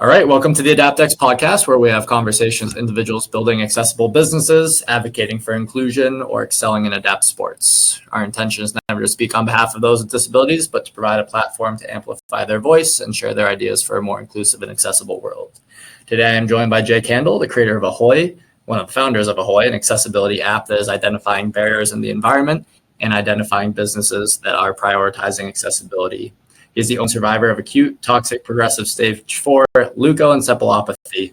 All right, welcome to the AdaptX podcast, where we have conversations with individuals building accessible businesses, advocating for inclusion, or excelling in adapt sports. Our intention is never to speak on behalf of those with disabilities, but to provide a platform to amplify their voice and share their ideas for a more inclusive and accessible world. Today, I am joined by Jake Haendel, the creator of Ahoi, one of the founders of Ahoi, an accessibility app that is identifying barriers in the environment and identifying businesses that are prioritizing accessibility. He's the only survivor of acute toxic progressive stage 4 leukoencephalopathy.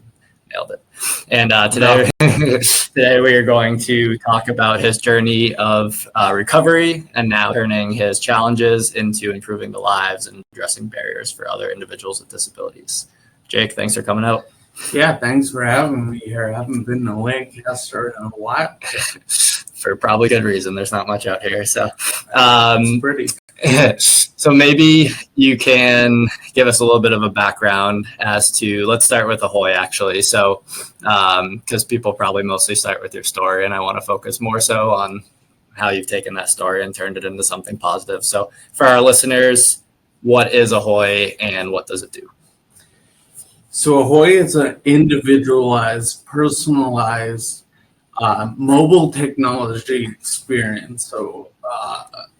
Nailed it. And today we are going to talk about his journey of recovery and now turning his challenges into improving the lives and addressing barriers for other individuals with disabilities. Jake, thanks for coming out. Yeah, thanks for having me here. I haven't been to Lancaster in a while. For probably good reason. There's not much out here. So it's pretty. So maybe you can give us a little bit of a background as to, let's start with Ahoi actually. So, because people probably mostly start with your story, and I want to focus more so on how you've taken that story and turned it into something positive. So for our listeners, what is Ahoi and what does it do? So Ahoi is an individualized, personalized, mobile technology experience. So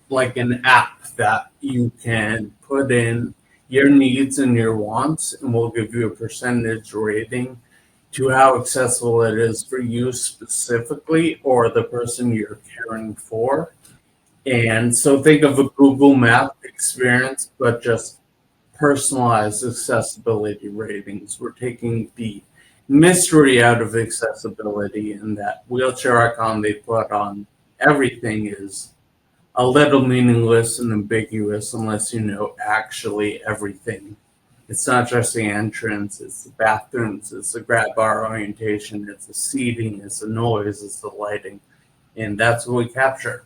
like an app that you can put in your needs and your wants, and we'll give you a percentage rating to how accessible it is for you specifically or the person you're caring for. And so think of a Google Map experience, but just personalized accessibility ratings. We're taking the mystery out of accessibility, and that wheelchair icon they put on everything is a little meaningless and ambiguous unless you know actually everything. It's not just the entrance, it's the bathrooms, it's the grab bar orientation, it's the seating, it's the noise, it's the lighting, and that's what we capture.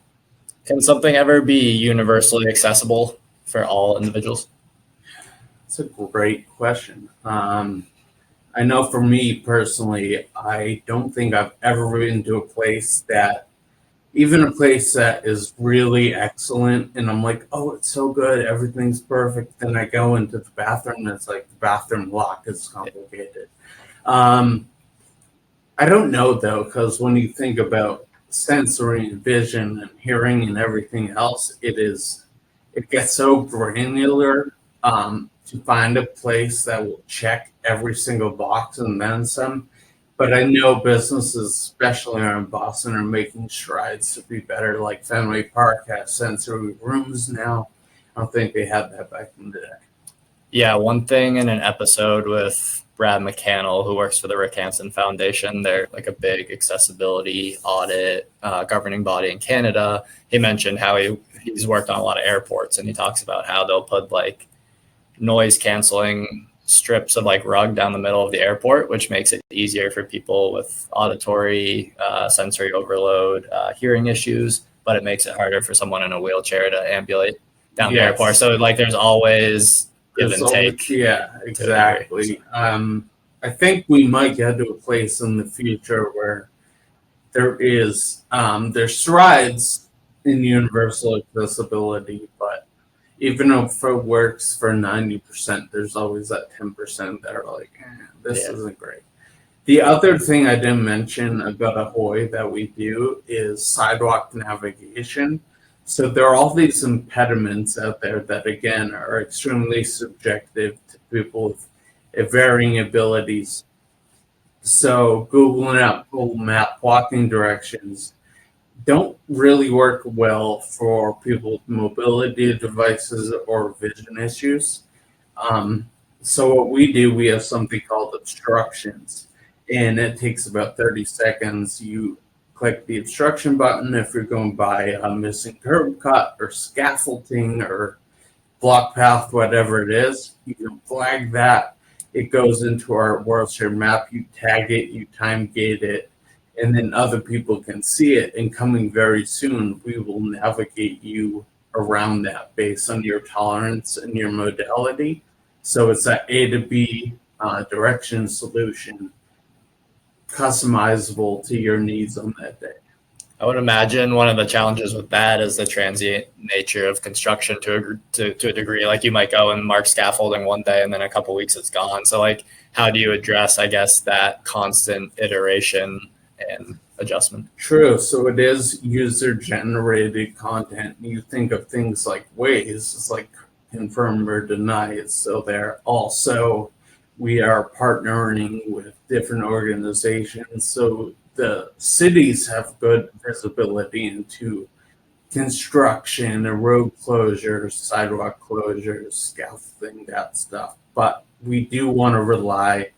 Can something ever be universally accessible for all individuals? It's a great question. I know for me personally, I don't think I've ever been to a place that, even a place that is really excellent, and I'm like, oh, it's so good, everything's perfect. Then I go into the bathroom, and it's like the bathroom lock is complicated. I don't know, though, because when you think about sensory and vision and hearing and everything else, it gets so granular to find a place that will check every single box and then some. But I know businesses, especially around Boston, are making strides to be better. Like Fenway Park has sensory rooms now. I don't think they had that back in the day. Yeah, one thing in an episode with Brad McCannell, who works for the Rick Hansen Foundation, they're like a big accessibility audit governing body in Canada. He mentioned how he's worked on a lot of airports, and he talks about how they'll put like noise canceling strips of like rug down the middle of the airport, which makes it easier for people with auditory, sensory overload, hearing issues, but it makes it harder for someone in a wheelchair to ambulate down the airport. So like there's always give and take. Yeah, exactly. I think we might get to a place in the future where there's strides in universal accessibility, but even if it works for 90%, there's always that 10% that are like, this isn't great. The other thing I didn't mention about Ahoi that we do is sidewalk navigation. So there are all these impediments out there that, again, are extremely subjective to people with varying abilities. So Google Map walking directions don't really work well for people with mobility devices or vision issues. So what we do, we have something called obstructions, and it takes about 30 seconds. You click the obstruction button if you're going by a missing curb cut or scaffolding or block path, whatever it is. You can flag that. It goes into our wheelchair map. You tag it, you time gate it, and then other people can see it. And coming very soon, we will navigate you around that based on your tolerance and your modality. So it's that A to B direction solution, customizable to your needs on that day. I would imagine one of the challenges with that is the transient nature of construction to a degree. Like you might go and mark scaffolding one day and then a couple of weeks it's gone. So like how do you address, I guess, that constant iteration and adjustment? True. So it is user generated content. You think of things like ways, it's like confirm or deny. So there also we are partnering with different organizations. So the cities have good visibility into construction and road closures, sidewalk closures, scaffolding, that stuff. But we do want to rely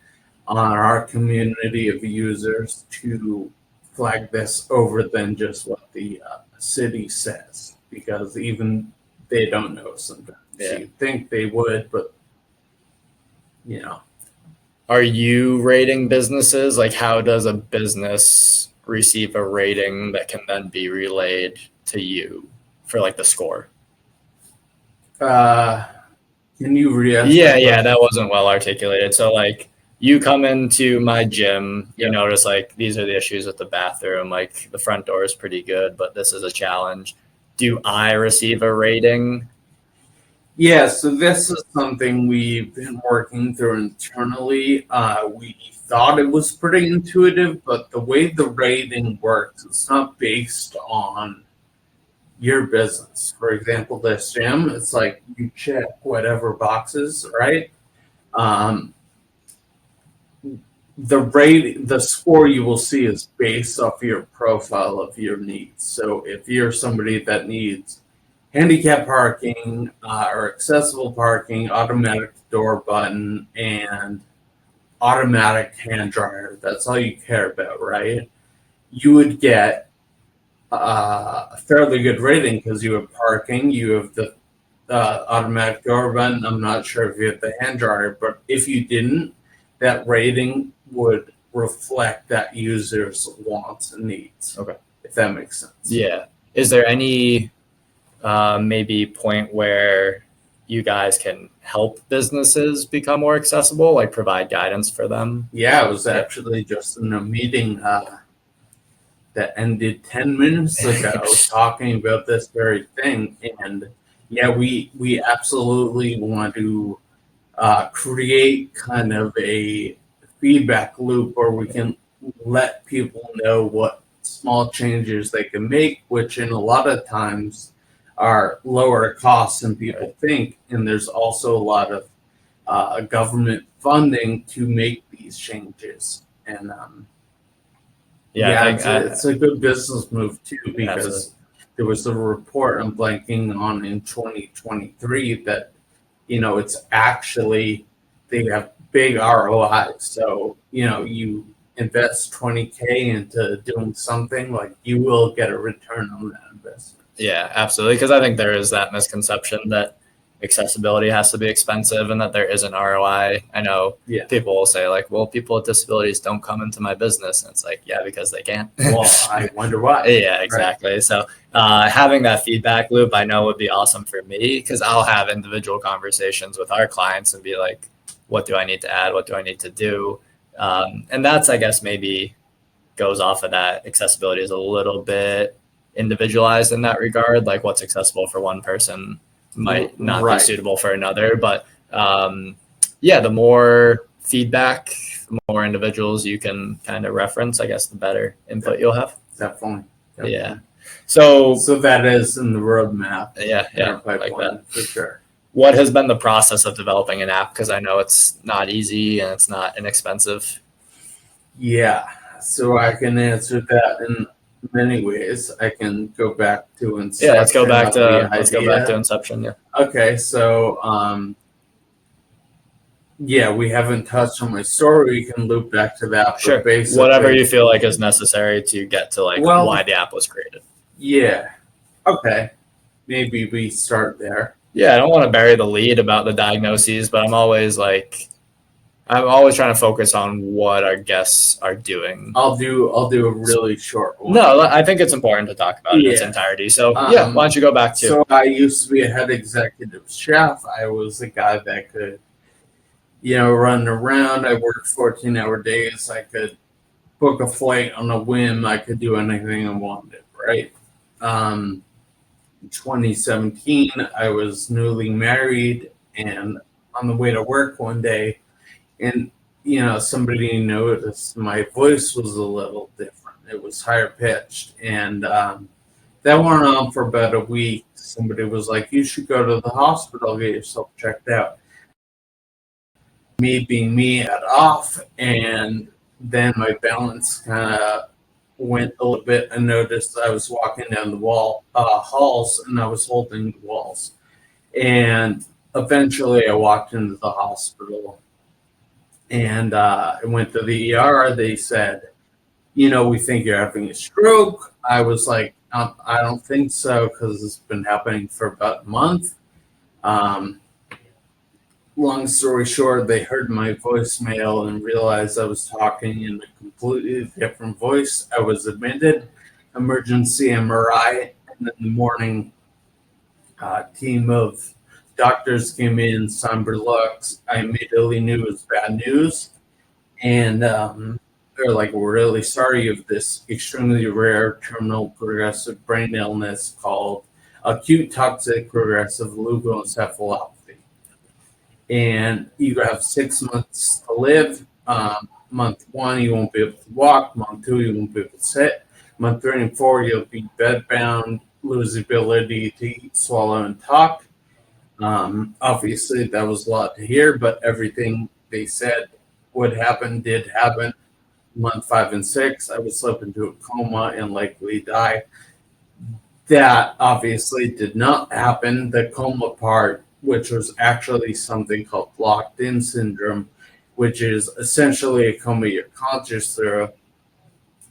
on our community of users to flag this over than just what the city says, because even they don't know sometimes. Yeah. You think they would, but you know. Are you rating businesses? Like, how does a business receive a rating that can then be relayed to you for like the score? Can you re-ask? Yeah, that wasn't well articulated. So like you come into my gym, you notice like these are the issues with the bathroom, like the front door is pretty good, but this is a challenge. Do I receive a rating? Yeah, so this is something we've been working through internally. We thought it was pretty intuitive, but the way the rating works, it's not based on your business. For example, this gym, it's like you check whatever boxes, right? The score you will see is based off your profile of your needs. So if you're somebody that needs handicap parking or accessible parking, automatic door button, and automatic hand dryer, that's all you care about, right? You would get a fairly good rating because you have parking, you have the automatic door button. I'm not sure if you have the hand dryer, but if you didn't, that rating would reflect that user's wants and needs. Okay. If that makes sense. Yeah. Is there any maybe point where you guys can help businesses become more accessible, like provide guidance for them? Yeah, I was actually just in a meeting that ended 10 minutes ago talking about this very thing. And yeah, we absolutely want to create kind of a feedback loop where we can let people know what small changes they can make, which in a lot of times are lower costs than people think. And there's also a lot of government funding to make these changes. And it's a good business move too, because absolutely. There was a report I'm blanking on in 2023 that, it's actually, they have big ROI. So, you invest 20K into doing something, like you will get a return on that investment. Yeah, absolutely. Because I think there is that misconception that accessibility has to be expensive and that there is an ROI. I know people will say like, well, people with disabilities don't come into my business. And it's like, yeah, because they can't. Well, I wonder why. Yeah, exactly. Right. So having that feedback loop, I know would be awesome for me, because I'll have individual conversations with our clients and be like, what do I need to add? What do I need to do? And that's, I guess, maybe goes off of that. Accessibility is a little bit individualized in that regard. Like what's accessible for one person might not be suitable for another. But the more feedback, the more individuals you can kind of reference, I guess, the better input you'll have. Definitely. Yeah. So that is in the roadmap. Yeah, like that. For sure. What has been the process of developing an app? Because I know it's not easy and it's not inexpensive. Yeah. So I can answer that in many ways. I can go back to Inception. Yeah, let's go back to Inception. Yeah. Okay, so we haven't touched on my story. We can loop back to that. Sure. Whatever you feel like is necessary to get to why the app was created. Yeah. Okay. Maybe we start there. Yeah, I don't want to bury the lead about the diagnoses, but I'm always trying to focus on what our guests are doing. I'll do a really short one. No, I think it's important to talk about it in its entirety. So why don't you go back to? So I used to be a head executive chef. I was the guy that could, run around. I worked 14-hour days. I could book a flight on a whim. I could do anything I wanted, right? In 2017, I was newly married and on the way to work one day, and somebody noticed my voice was a little different. It was higher pitched. And that went on for about a week. Somebody was like, you should go to the hospital, get yourself checked out. Me being me at off, and then my balance kind of went a little bit. I noticed I was walking down the halls, and I was holding the walls. And eventually I walked into the hospital, and I went to the ER. They said, we think you're having a stroke. I was like, I don't think so, because it's been happening for about a month. Long story short, they heard my voicemail and realized I was talking in a completely different voice. I was admitted, emergency MRI, and in the morning, team of doctors came in, somber looks. I immediately knew it was bad news. And they're like, we're really sorry you have this extremely rare terminal progressive brain illness called acute toxic progressive leukoencephalopathy. And you have 6 months to live. Month 1, you won't be able to walk. Month 2, you won't be able to sit. Month 3 and 4, you'll be bedbound, lose the ability to eat, swallow, and talk. Obviously, that was a lot to hear, but everything they said would happen did happen. Month 5 and 6, I would slip into a coma and likely die. That obviously did not happen. The coma part, which was actually something called locked-in syndrome, which is essentially a coma you're conscious through.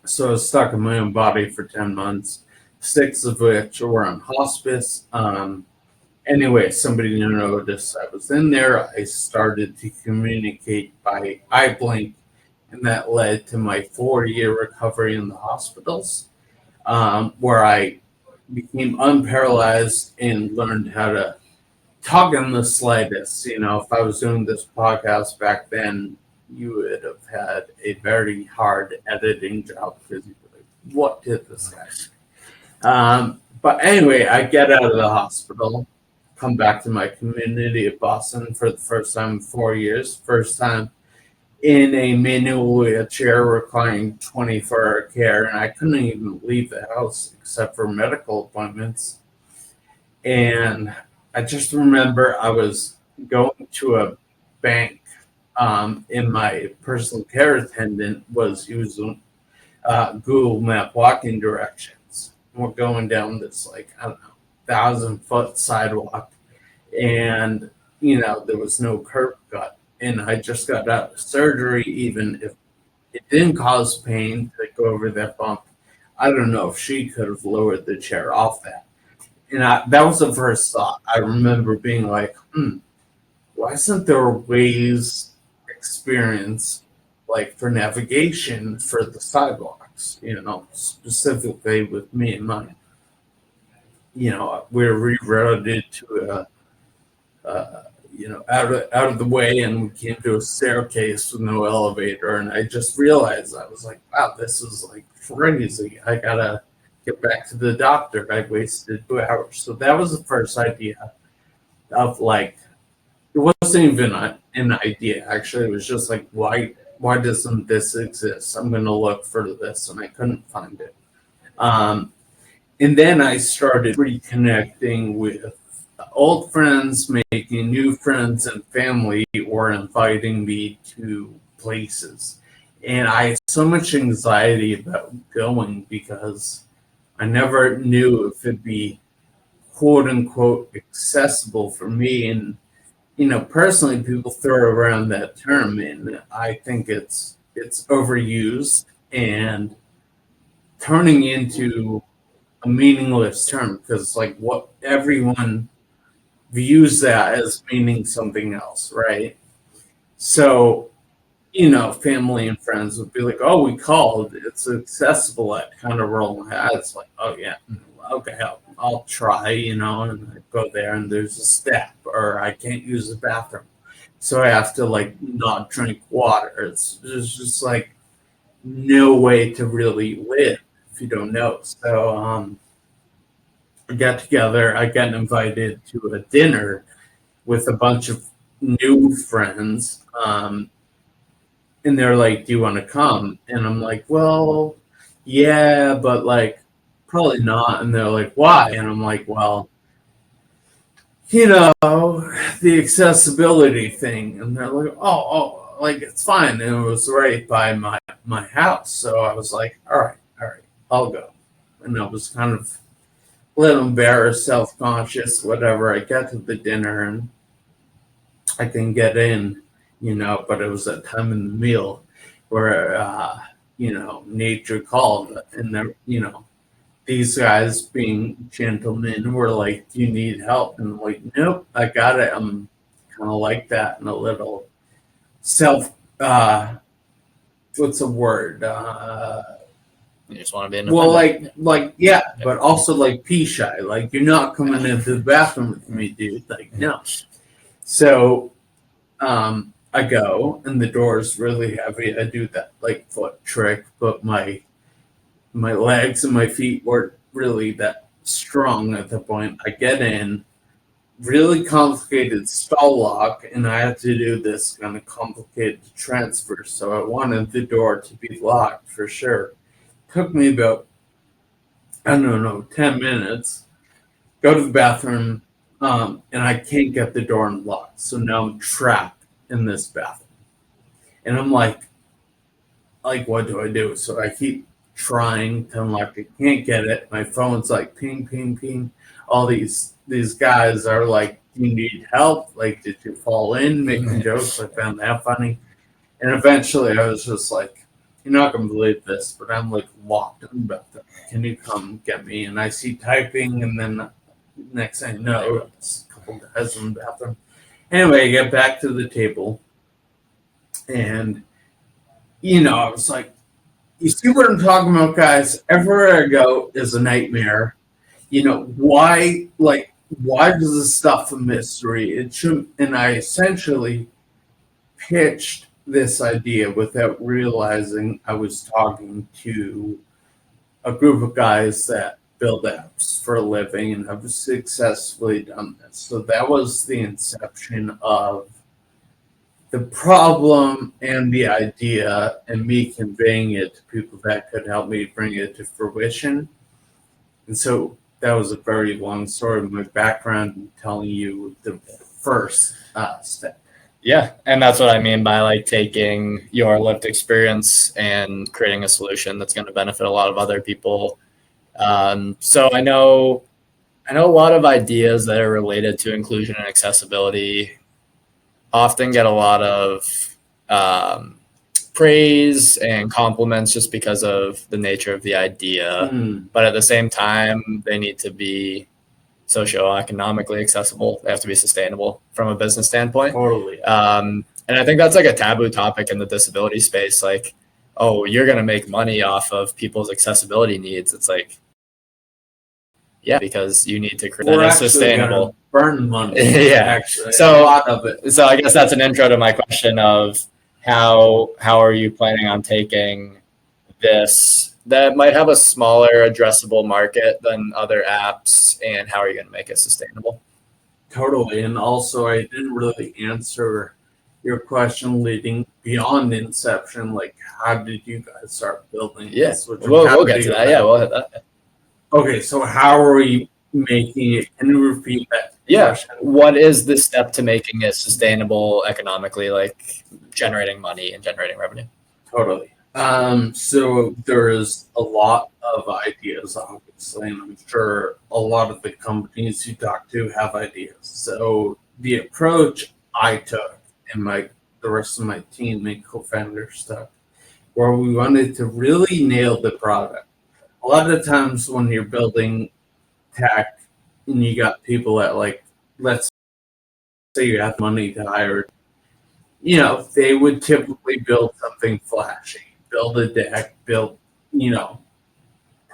So I was stuck in my own body for 10 months, 6 of which were on hospice. Anyway, somebody noticed I was in there. I started to communicate by eye blink, and that led to my 4-year recovery in the hospitals, where I became unparalyzed and learned how to talk in the slightest. If I was doing this podcast back then, you would have had a very hard editing job, because you'd be like, what did this guy? But anyway, I get out of the hospital, come back to my community of Boston for the first time in 4 years, first time in a manual wheelchair requiring 24-hour care, and I couldn't even leave the house except for medical appointments. And I just remember I was going to a bank, and my personal care attendant was using Google Map walking directions. We're going down this, 1,000-foot sidewalk, and there was no curb cut, and I just got out of surgery. Even if it didn't cause pain to go over that bump, I don't know if she could have lowered the chair off that. And that was the first thought. I remember being like, why isn't there ways experience, like for navigation for the sidewalks, specifically with me and mine? We're rerouted to out of the way, and we came to a staircase with no elevator. And I just realized, I was like, wow, this is like crazy. I gotta get back to the doctor. I wasted 2 hours. So that was the first idea of it wasn't even an idea, actually. It was just like, why doesn't this exist? I'm going to look for this, and I couldn't find it. And then I started reconnecting with old friends, making new friends, and family were inviting me to places. And I had so much anxiety about going, because I never knew if it'd be quote unquote accessible for me. And personally, people throw around that term, and I think it's overused and turning into a meaningless term, because what everyone views that as meaning something else, right? So, family and friends would be like, oh, we called, it's accessible. I'd kind of roll my eyes like, oh yeah, okay, I'll try, and I go there and there's a step, or I can't use the bathroom, so I have to not drink water. There's just no way to really live if you don't know. So I got invited to a dinner with a bunch of new friends, And they're like, "Do you want to come?" And I'm like, "Well, yeah, but like probably not." And they're like, "Why?" And I'm like, "Well, you know, the accessibility thing." And they're like, "Oh, like it's fine." And it was right by my house, so I was like, all right, I'll go." And I was kind of a little embarrassed, self-conscious, whatever. I got to the dinner and I can get in, but it was that time in the meal where, nature called, and these guys being gentlemen were like, "Do you need help?" And I'm like, "Nope, I got it." I'm kind of like that and a little self, what's a word? You just want to be Well, independent. yeah, but also like pee shy. Like, you're not coming into the bathroom with me, dude. Like, no. So, I go, and the door is really heavy. I do that like foot trick, but my legs and my feet weren't really that strong at the point. I get in, really complicated stall lock, and I had to do this kind of complicated transfer. So I wanted the door to be locked for sure. Took me about, I don't know, 10 minutes. Go to the bathroom, and I can't get the door unlocked. So now I'm trapped in this bathroom. And I'm like, what do I do? So I keep trying to unlock it, can't get it. My phone's like ping, ping, ping. All these guys are like, "Do you need help? Like, did you fall in?" Making jokes. I found that funny. And eventually I was just like, "You're not gonna believe this, but I'm like locked in the bathroom. Can you come get me?" And I see typing, and then next thing you know, it's a couple guys in the bathroom. Anyway, I get back to the table, and I was like, "You see what I'm talking about, guys? Everywhere I go is a nightmare. Why does this stuff a mystery? It should." And I essentially pitched this idea without realizing I was talking to a group of guys that build apps for a living and have successfully done this. So that was the inception of the problem and the idea, and me conveying it to people that could help me bring it to fruition. And so that was a very long story of my background and telling you the first step. Yeah, and that's what I mean by like taking your lived experience and creating a solution that's going to benefit a lot of other people. So I know a lot of ideas that are related to inclusion and accessibility often get a lot of praise and compliments just because of the nature of the idea. But at the same time, they need to be socioeconomically accessible. They have to be sustainable from a business standpoint. Totally. And I think that's like a taboo topic in the disability space. Like, oh, you're going to make money off of people's accessibility needs. It's like, yeah, because you need to create that is sustainable. Burn money. Yeah. Actually, So a lot of it. So I guess that's an intro to my question of how are you planning on taking this that might have a smaller addressable market than other apps, and how are you going to make it sustainable? Totally. And also, I didn't really answer your question leading beyond inception. Like, how did you guys start building Yes, this? we'll get to that. Yeah, we'll hit that. Okay, so how are we making it? Can you repeat that? Yeah. Question? What is the step to making it sustainable economically, like generating money and generating revenue? Totally. So there's a lot of ideas, obviously, and I'm sure a lot of the companies you talk to have ideas. So the approach I took, and the rest of my team and co-founders took, where we wanted to really nail the product. A lot of times when you're building tech and you got people that, like, let's say you have money to hire, they would typically build something flashy, build a deck,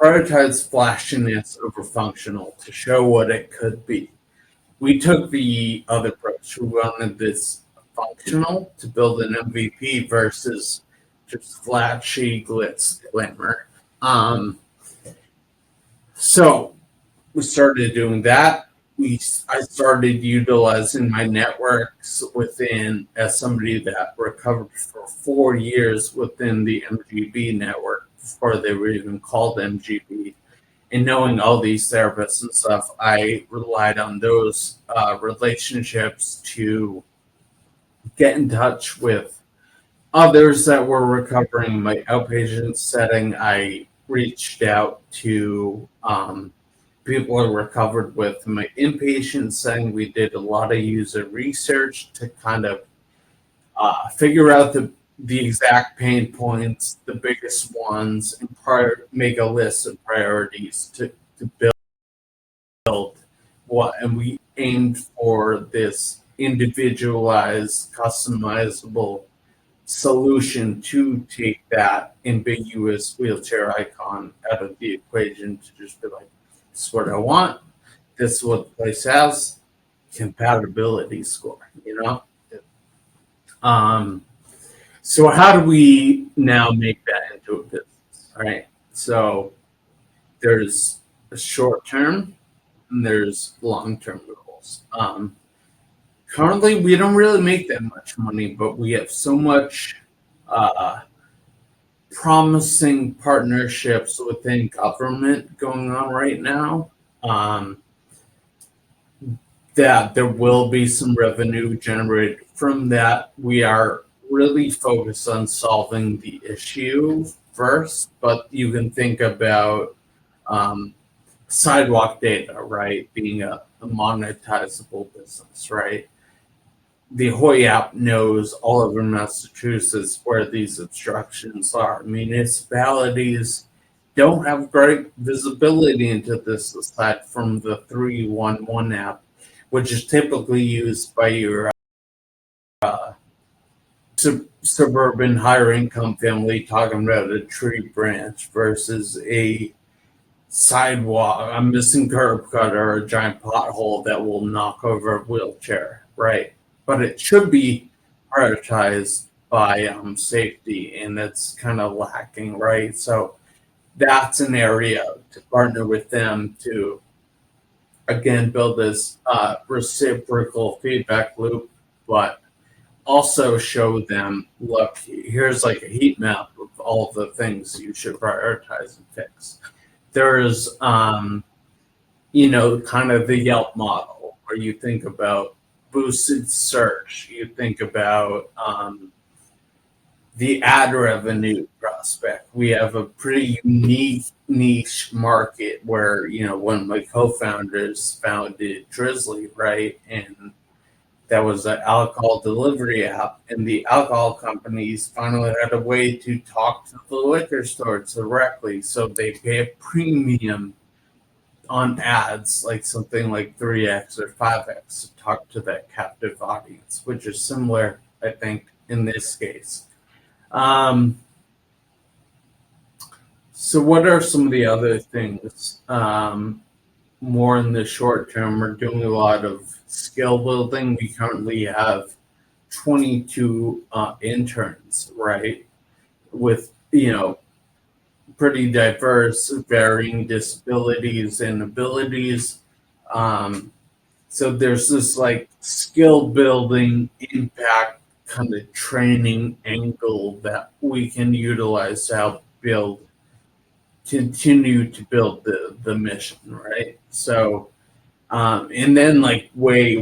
prioritize flashiness over functional to show what it could be. We took the other approach. We wanted this functional to build an MVP versus just flashy glitz glamour. So we started doing that. I started utilizing my networks within as somebody that recovered for 4 years within the MGB network before they were even called MGB. And knowing all these therapists and stuff, I relied on those relationships to get in touch with others that were recovering in my outpatient setting. I reached out to people who recovered with my inpatient setting. We did a lot of user research to kind of figure out the exact pain points, the biggest ones, and make a list of priorities to build what. And we aimed for this individualized, customizable solution to take that ambiguous wheelchair icon out of the equation, to just be like, this is what I want, this is what the place has, compatibility score, so how do we now make that into a business? All right, so there's a short term and there's long-term goals. Currently, we don't really make that much money, but we have so much promising partnerships within government going on right now, that there will be some revenue generated from that. We are really focused on solving the issue first, but you can think about sidewalk data, right, being a monetizable business, right? The Ahoy app knows all over Massachusetts where these obstructions are. Municipalities don't have great visibility into this aside from the 311 app, which is typically used by your suburban higher income family talking about a tree branch versus a sidewalk, a missing curb cut, or a giant pothole that will knock over a wheelchair, right? But it should be prioritized by safety, and that's kind of lacking, right? So that's an area to partner with them to, again, build this reciprocal feedback loop, but also show them, look, here's like a heat map of all of the things you should prioritize and fix. There's, kind of the Yelp model where you think about boosted search, you think about the ad revenue prospect. We have a pretty unique niche market where, one of my co-founders founded Drizzly, right? And that was an alcohol delivery app, and the alcohol companies finally had a way to talk to the liquor store directly, so they pay a premium on ads, like something like 3x or 5x, to talk to that captive audience, which is similar, I think, in this case. So what are some of the other things? More in the short term, we're doing a lot of skill building. We currently have 22 interns, right, with pretty diverse, varying disabilities and abilities. So there's this like skill building impact kind of training angle that we can utilize to help continue to build the mission, right? So and then like way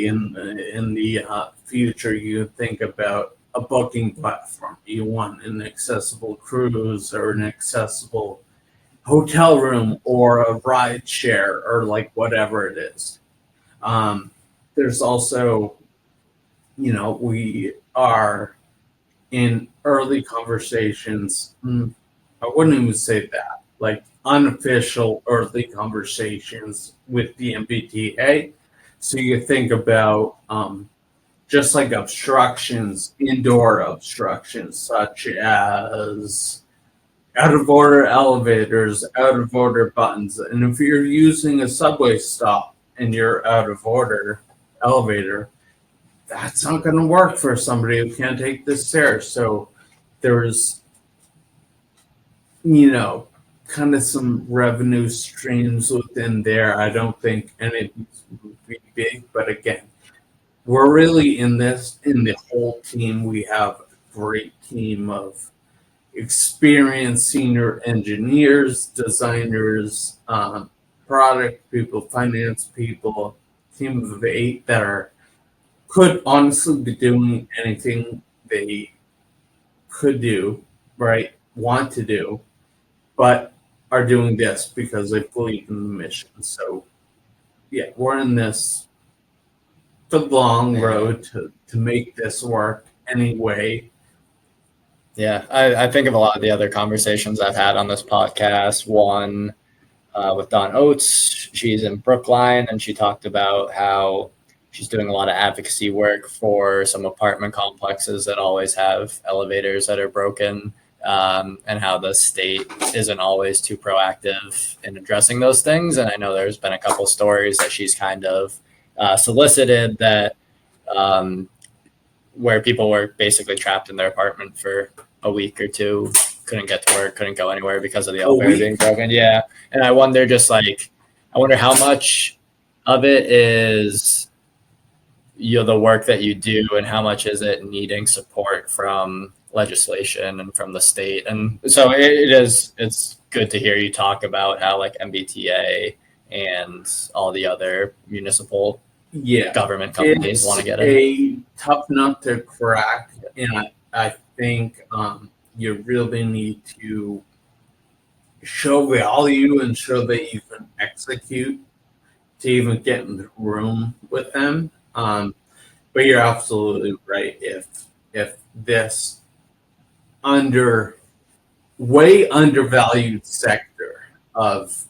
in the future, you think about a booking platform. You want an accessible cruise or an accessible hotel room or a ride share or like whatever it is. There's also, we are in early conversations. I wouldn't even say that, like unofficial early conversations with the MBTA. So you think about just like obstructions, indoor obstructions, such as out of order elevators, out of order buttons. And if you're using a subway stop and you're out of order elevator, that's not going to work for somebody who can't take the stairs. So there's, kind of some revenue streams within there. I don't think any of these would be big, but again, we're really in the whole team. We have a great team of experienced senior engineers, designers, product people, finance people, team of 8 that could honestly be doing anything they could do, right? Want to do, but are doing this because they believe in the mission. So, yeah, we're in this the long road to make this work anyway. Yeah, I think of a lot of the other conversations I've had on this podcast. One with Dawn Oates, she's in Brookline, and she talked about how she's doing a lot of advocacy work for some apartment complexes that always have elevators that are broken, and how the state isn't always too proactive in addressing those things. And I know there's been a couple stories that she's kind of solicited that where people were basically trapped in their apartment for a week or two, couldn't get to work, couldn't go anywhere because of the elevator being broken. Yeah. And I wonder I wonder how much of it is, the work that you do and how much is it needing support from legislation and from the state. And so it's good to hear you talk about how like MBTA and all the other municipal government companies want to get it. It's a tough nut to crack, and I think you really need to show value and show that you can execute to even get in the room with them. But you're absolutely right. If this way undervalued sector of,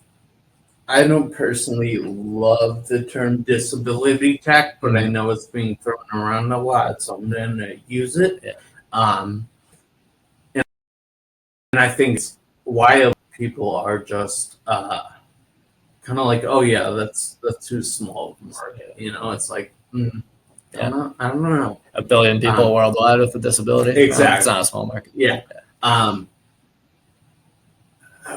I don't personally love the term disability tech, but I know it's being thrown around a lot, so I'm going to use it. Yeah. And I think it's why people are just kind of like, oh yeah, that's too small of a market. It's like, I don't know. 1 billion people worldwide with a disability. Exactly. It's not a small market. Yeah.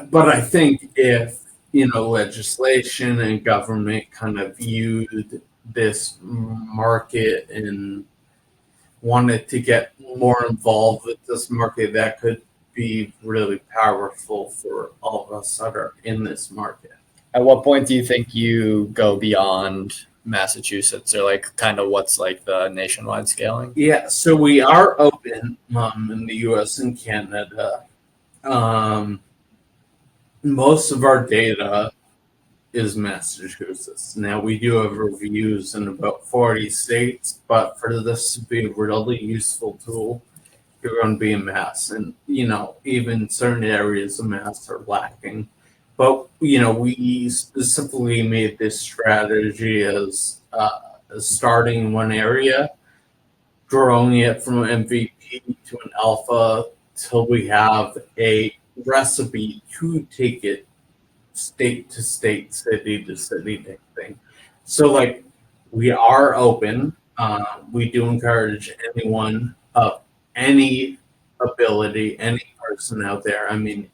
But I think if legislation and government kind of viewed this market and wanted to get more involved with this market, that could be really powerful for all of us that are in this market. At what point do you think you go beyond Massachusetts, or like kind of what's like the nationwide scaling? Yeah, so we are open in the US and Canada. Most of our data is Massachusetts. Now, we do have reviews in about 40 states, but for this to be a really useful tool, you're going to be in Mass. And, even certain areas of Mass are lacking. But, we specifically made this strategy as starting in one area, growing it from MVP to an alpha till we have a recipe to take it state to state, city to city type thing. So like we are open. We do encourage anyone of any ability, any person out there. I mean,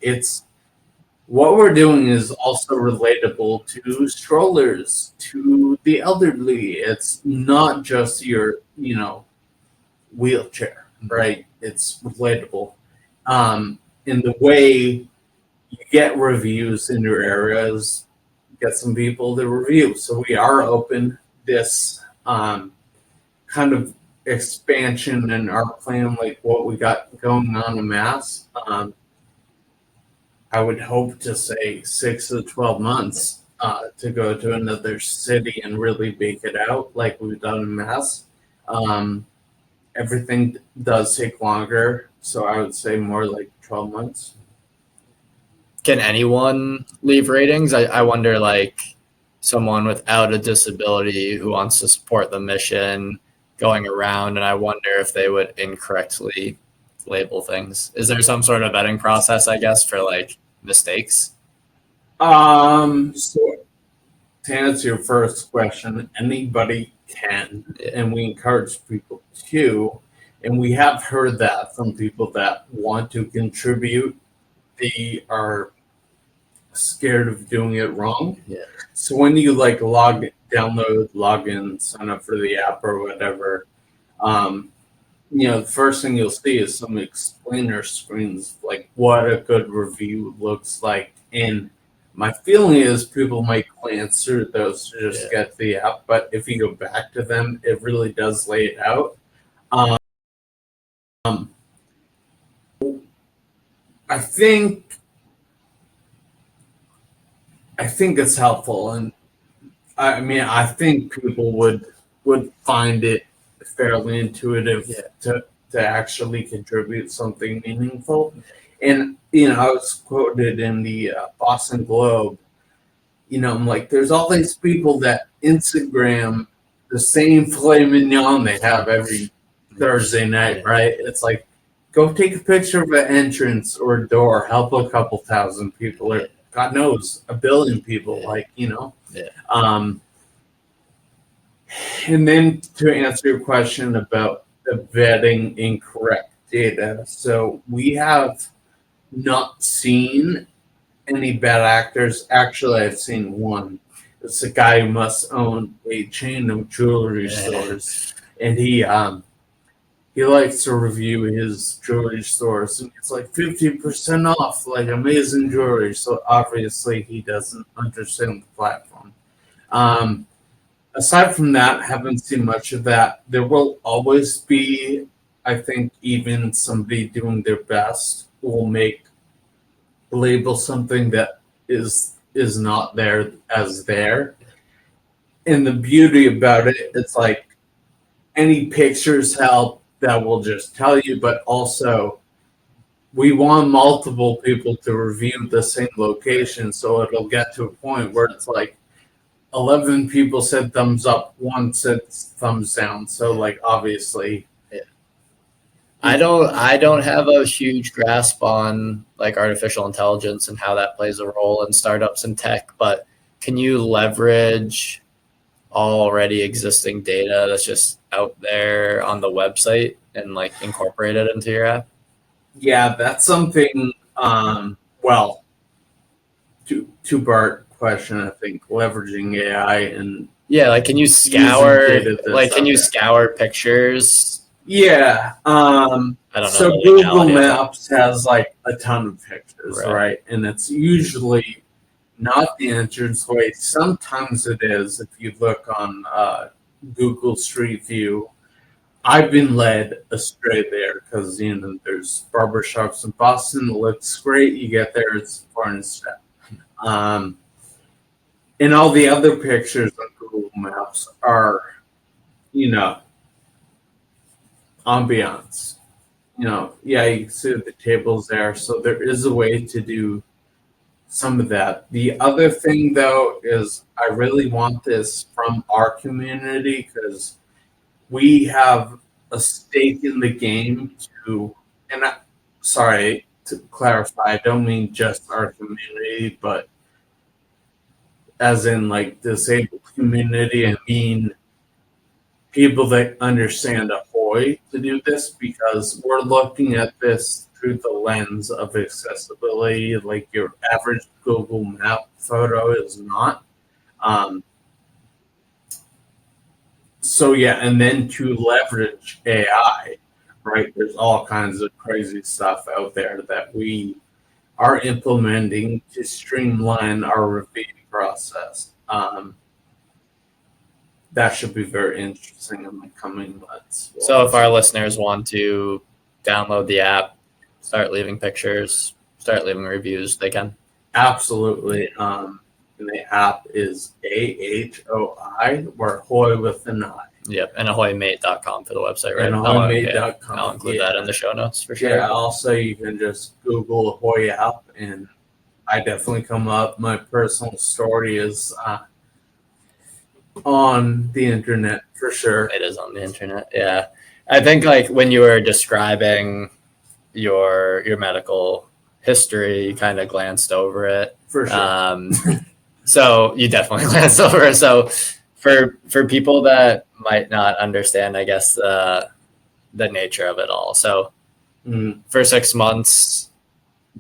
what we're doing is also relatable to strollers, to the elderly. It's not just your, wheelchair, right? It's relatable. In the way you get reviews in your areas, get some people to review. So we are open this kind of expansion in our plan, like what we got going on in Mass. I would hope to say 6 to 12 months to go to another city and really bake it out like we've done in Mass. Everything does take longer, so I would say more like 12 months. Can anyone leave ratings? I wonder, like someone without a disability who wants to support the mission going around, and I wonder if they would incorrectly label things. Is there some sort of vetting process, I guess, for like mistakes? So to answer your first question, anybody can, and we encourage people to, and we have heard that from people that want to contribute. They are scared of doing it wrong. Yeah. So when you like download, log in, sign up for the app or whatever, the first thing you'll see is some explainer screens, like what a good review looks like. And my feeling is people might glance through those to just get the app, but if you go back to them, it really does lay it out. I think it's helpful, and I think people would find it fairly intuitive to actually contribute something meaningful. And I was quoted in the Boston Globe. I'm like, there's all these people that Instagram the same filet mignon they have every Thursday night, right? It's like, go take a picture of an entrance or a door, help a couple thousand people, or God knows, 1 billion people, And then to answer your question about the vetting incorrect data, so we have not seen any bad actors. Actually, I've seen one. It's a guy who must own a chain of jewelry stores, and he likes to review his jewelry stores, and it's like 50% off, like amazing jewelry. So obviously, he doesn't understand the platform. Aside from that, haven't seen much of that. There will always be, I think, even somebody doing their best will label something that is not there as there. And the beauty about it, it's like any pictures help, that will just tell you, but also we want multiple people to review the same location, so it'll get to a point where it's like 11 people said thumbs up, 1 said thumbs down. So like obviously, I don't have a huge grasp on like artificial intelligence and how that plays a role in startups and tech, but can you leverage already existing data that's just out there on the website and like incorporate it into your app? Yeah, that's something. Well, two-part question. I think leveraging AI and like can you scour pictures? Yeah. I don't know. So Google Maps has like a ton of pictures, right? And it's usually not the entranceway. Sometimes it is if you look on Google Street View. I've been led astray there because there's barbershops in Boston. It looks great. You get there, it's far and step. And all the other pictures on Google Maps are, ambiance. You can see the tables there. So there is a way to do some of that. The other thing, though, is I really want this from our community because we have a stake in the game to clarify, I don't mean just our community, but as in like disabled community, I mean people that understand Ahoy to do this, because we're looking at this through the lens of accessibility, like your average Google Map photo is not. And then to leverage AI, right? There's all kinds of crazy stuff out there that we are implementing to streamline our review process. That should be very interesting in the coming months. So if our listeners want to download the app, start leaving pictures, start leaving reviews, they can? Absolutely. And the app is AHOI, or Ahoy with an I. Yep, and ahoymate.com for the website, right? And ahoymate.com. I'll include that in the show notes for sure. Yeah, also you can just Google Ahoy app, and I definitely come up. My personal story is on the internet for sure. It is on the internet, yeah. I think like when you were describing your medical history, you kind of glanced over it. For sure. So you definitely glanced over it. So for people that might not understand, I guess, the nature of it all. So for 6 months,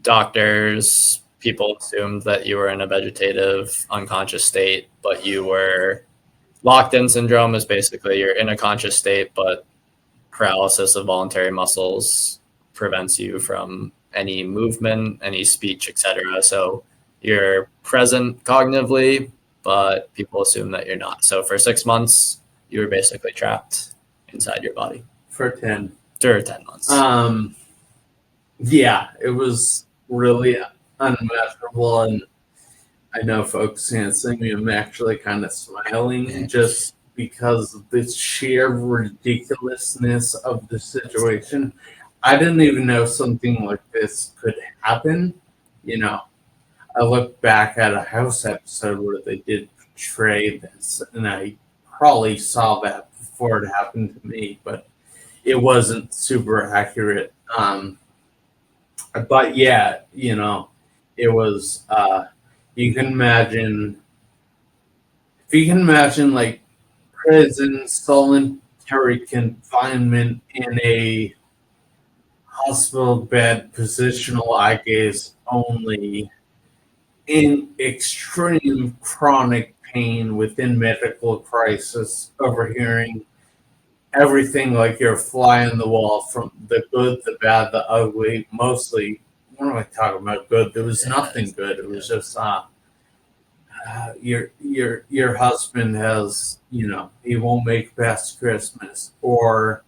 doctors people assumed that you were in a vegetative, unconscious state, but you were locked in syndrome is basically you're in a conscious state, but paralysis of voluntary muscles prevents you from any movement, any speech, etc. So you're present cognitively, but people assume that you're not. So for 6 months, you were basically trapped inside your body. For 10. For 10 months. Yeah, it was really unmeasurable, and I know folks can't see me. I'm actually kind of smiling just because of the sheer ridiculousness of the situation. I didn't even know something like this could happen. You know, I look back at a House episode where they did portray this, and I probably saw that before it happened to me, but it wasn't super accurate. But yeah, you know, it was. You can imagine, if you can imagine, like prison, solitary confinement in a hospital bed, positional eye gaze only, in extreme chronic pain within medical crisis, overhearing everything like you're a fly on the wall, from the good, the bad, the ugly. Mostly, what am I talking about? Good. There was nothing good. It was just your husband has, you know, he won't make past Christmas, or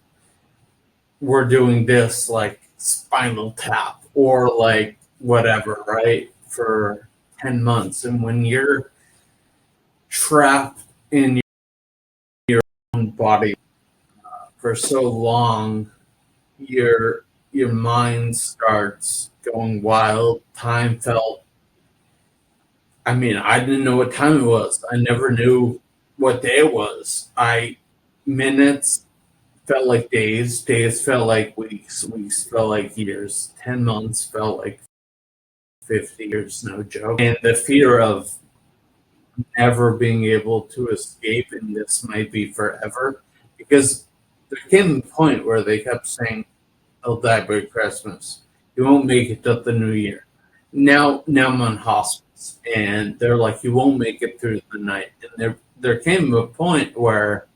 we're doing this like Spinal Tap, or like whatever, right? For 10 months, and when you're trapped in your own body for so long, your mind starts going wild. Time felt, I mean, I didn't know what time it was. I never knew what day it was. Minutes felt like days, days felt like weeks, weeks felt like years, 10 months felt like 50 years, no joke. And the fear of never being able to escape, and this might be forever, because there came a point where they kept saying, he'll die by Christmas. He won't make it to the new year. Now I'm on hospice, and they're like, you won't make it through the night. And there came a point where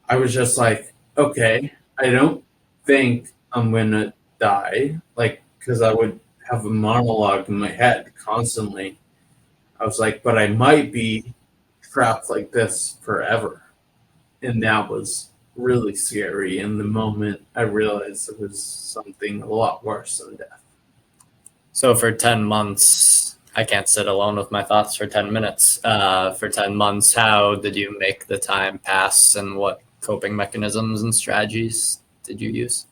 I was just like, okay, I don't think I'm gonna die, like, because I would have a monologue in my head constantly. I was like, but I might be trapped like this forever, and that was really scary. In the moment, I realized it was something a lot worse than death. So for 10 months, I can't sit alone with my thoughts for 10 minutes. For 10 months, how did you make the time pass, and what coping mechanisms and strategies did you use?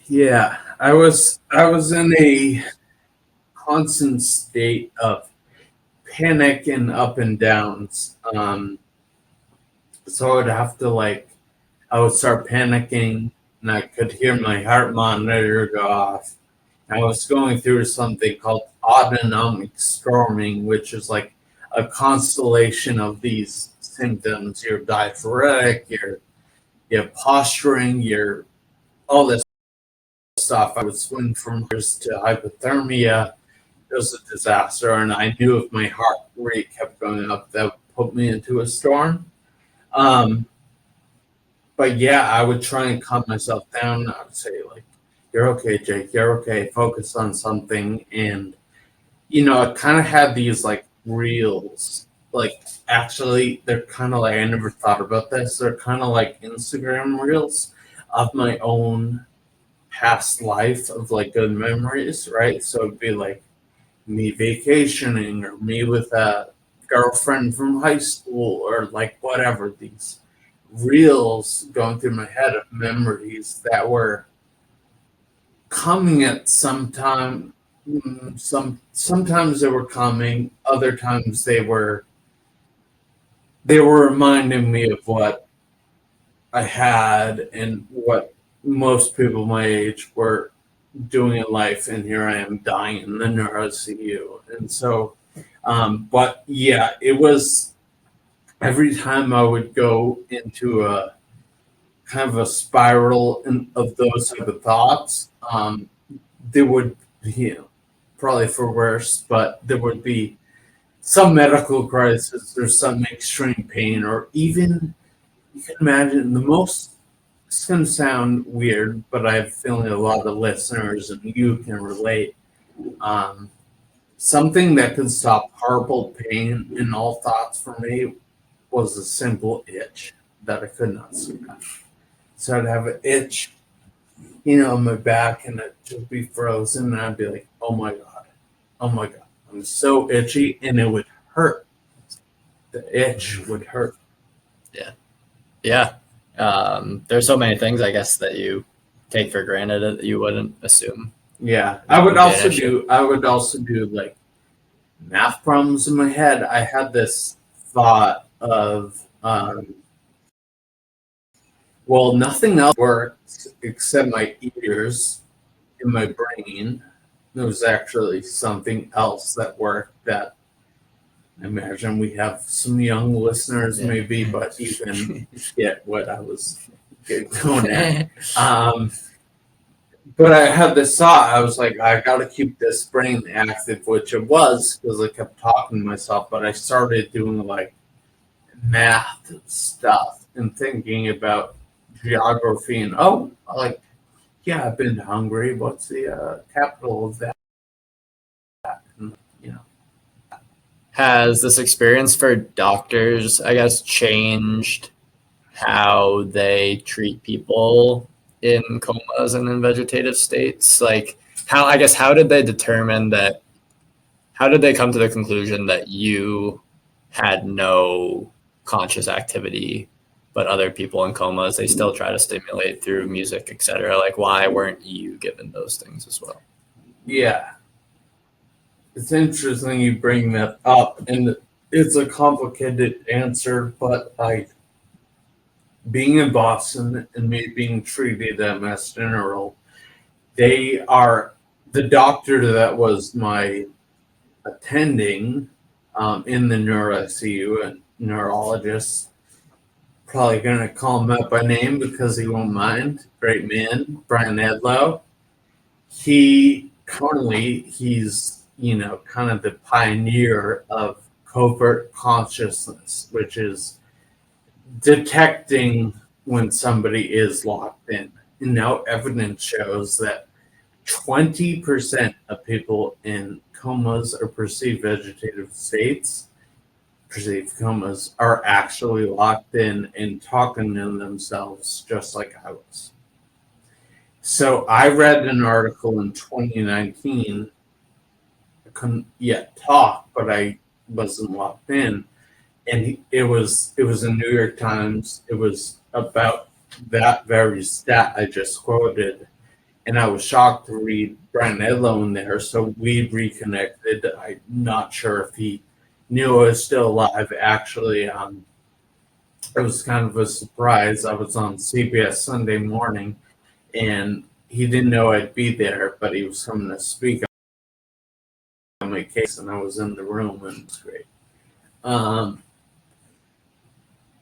Yeah, I was in a constant state of panic and up and downs. So I would have to, like, I would start panicking, and I could hear my heart monitor go off. I was going through something called autonomic storming, which is like a constellation of these symptoms. You're diaphoretic, you're posturing, you're all this stuff. I would swing from to hypothermia. It was a disaster, and I knew if my heart rate kept going up, that would put me into a storm. But yeah, I would try and calm myself down. I would say, like, you're okay, Jake, you're okay, focus on something. And, you know, I kind of had these like reels. Like, actually, they're kind of like, I never thought about this. They're kind of like Instagram reels of my own past life, of like good memories, right? So it'd be like me vacationing, or me with a girlfriend from high school, or like whatever, these reels going through my head of memories that were coming at some time. Sometimes they were coming, other times they were reminding me of what I had and what most people my age were doing in life, and here I am dying in the NeuroCU. And so, but yeah, it was, every time I would go into a kind of a spiral of those type of thoughts, there would, you know, probably for worse, but there would be some medical crisis or some extreme pain, or even you can imagine the most. It's going to sound weird, but I have a feeling a lot of listeners and you can relate. Um, Something that could stop horrible pain in all thoughts for me was a simple itch that I could not survive. So I'd have an itch, on my back, and it would be frozen, and I'd be like, oh my God, I'm so itchy, and it would hurt. The itch would hurt. Yeah. There's so many things, I guess, that you take for granted that you wouldn't assume. Yeah, I would also do like math problems in my head. I had this thought of, well, nothing else worked except my ears in my brain. There was actually something else that worked that I imagine we have some young listeners maybe, but you can get what I was going at. But I had this thought. I was like, I got to keep this brain active, which it was because I kept talking to myself. But I started doing like math stuff and thinking about geography and yeah, I've been to Hungary. What's the capital of that? And, Has this experience for doctors, I guess, changed how they treat people in comas and in vegetative states? Like, how did they determine that? How did they come to the conclusion that you had no conscious activity, but other people in comas, they still try to stimulate through music, etc.? Like, why weren't you given those things as well? Yeah, it's interesting you bring that up, and it's a complicated answer, but being in Boston and me being treated at Mass General, they are the doctor that was my attending in the neuro ICU and neurologist. Probably going to call him out by name because he won't mind. Great man, Brian Edlow. He's kind of the pioneer of covert consciousness, which is detecting when somebody is locked in. And now evidence shows that 20% of people in comas or perceived vegetative states, perceived comas, are actually locked in and talking to themselves just like I was. So I read an article in 2019. I couldn't yet talk, but I wasn't locked in. And it was in New York Times. It was about that very stat I just quoted. And I was shocked to read Brian Edlow in there. So we reconnected. I'm not sure if he knew I was still alive. Actually, it was kind of a surprise. I was on CBS Sunday Morning, and he didn't know I'd be there, but he was coming to speak on my case, and I was in the room, and it was great.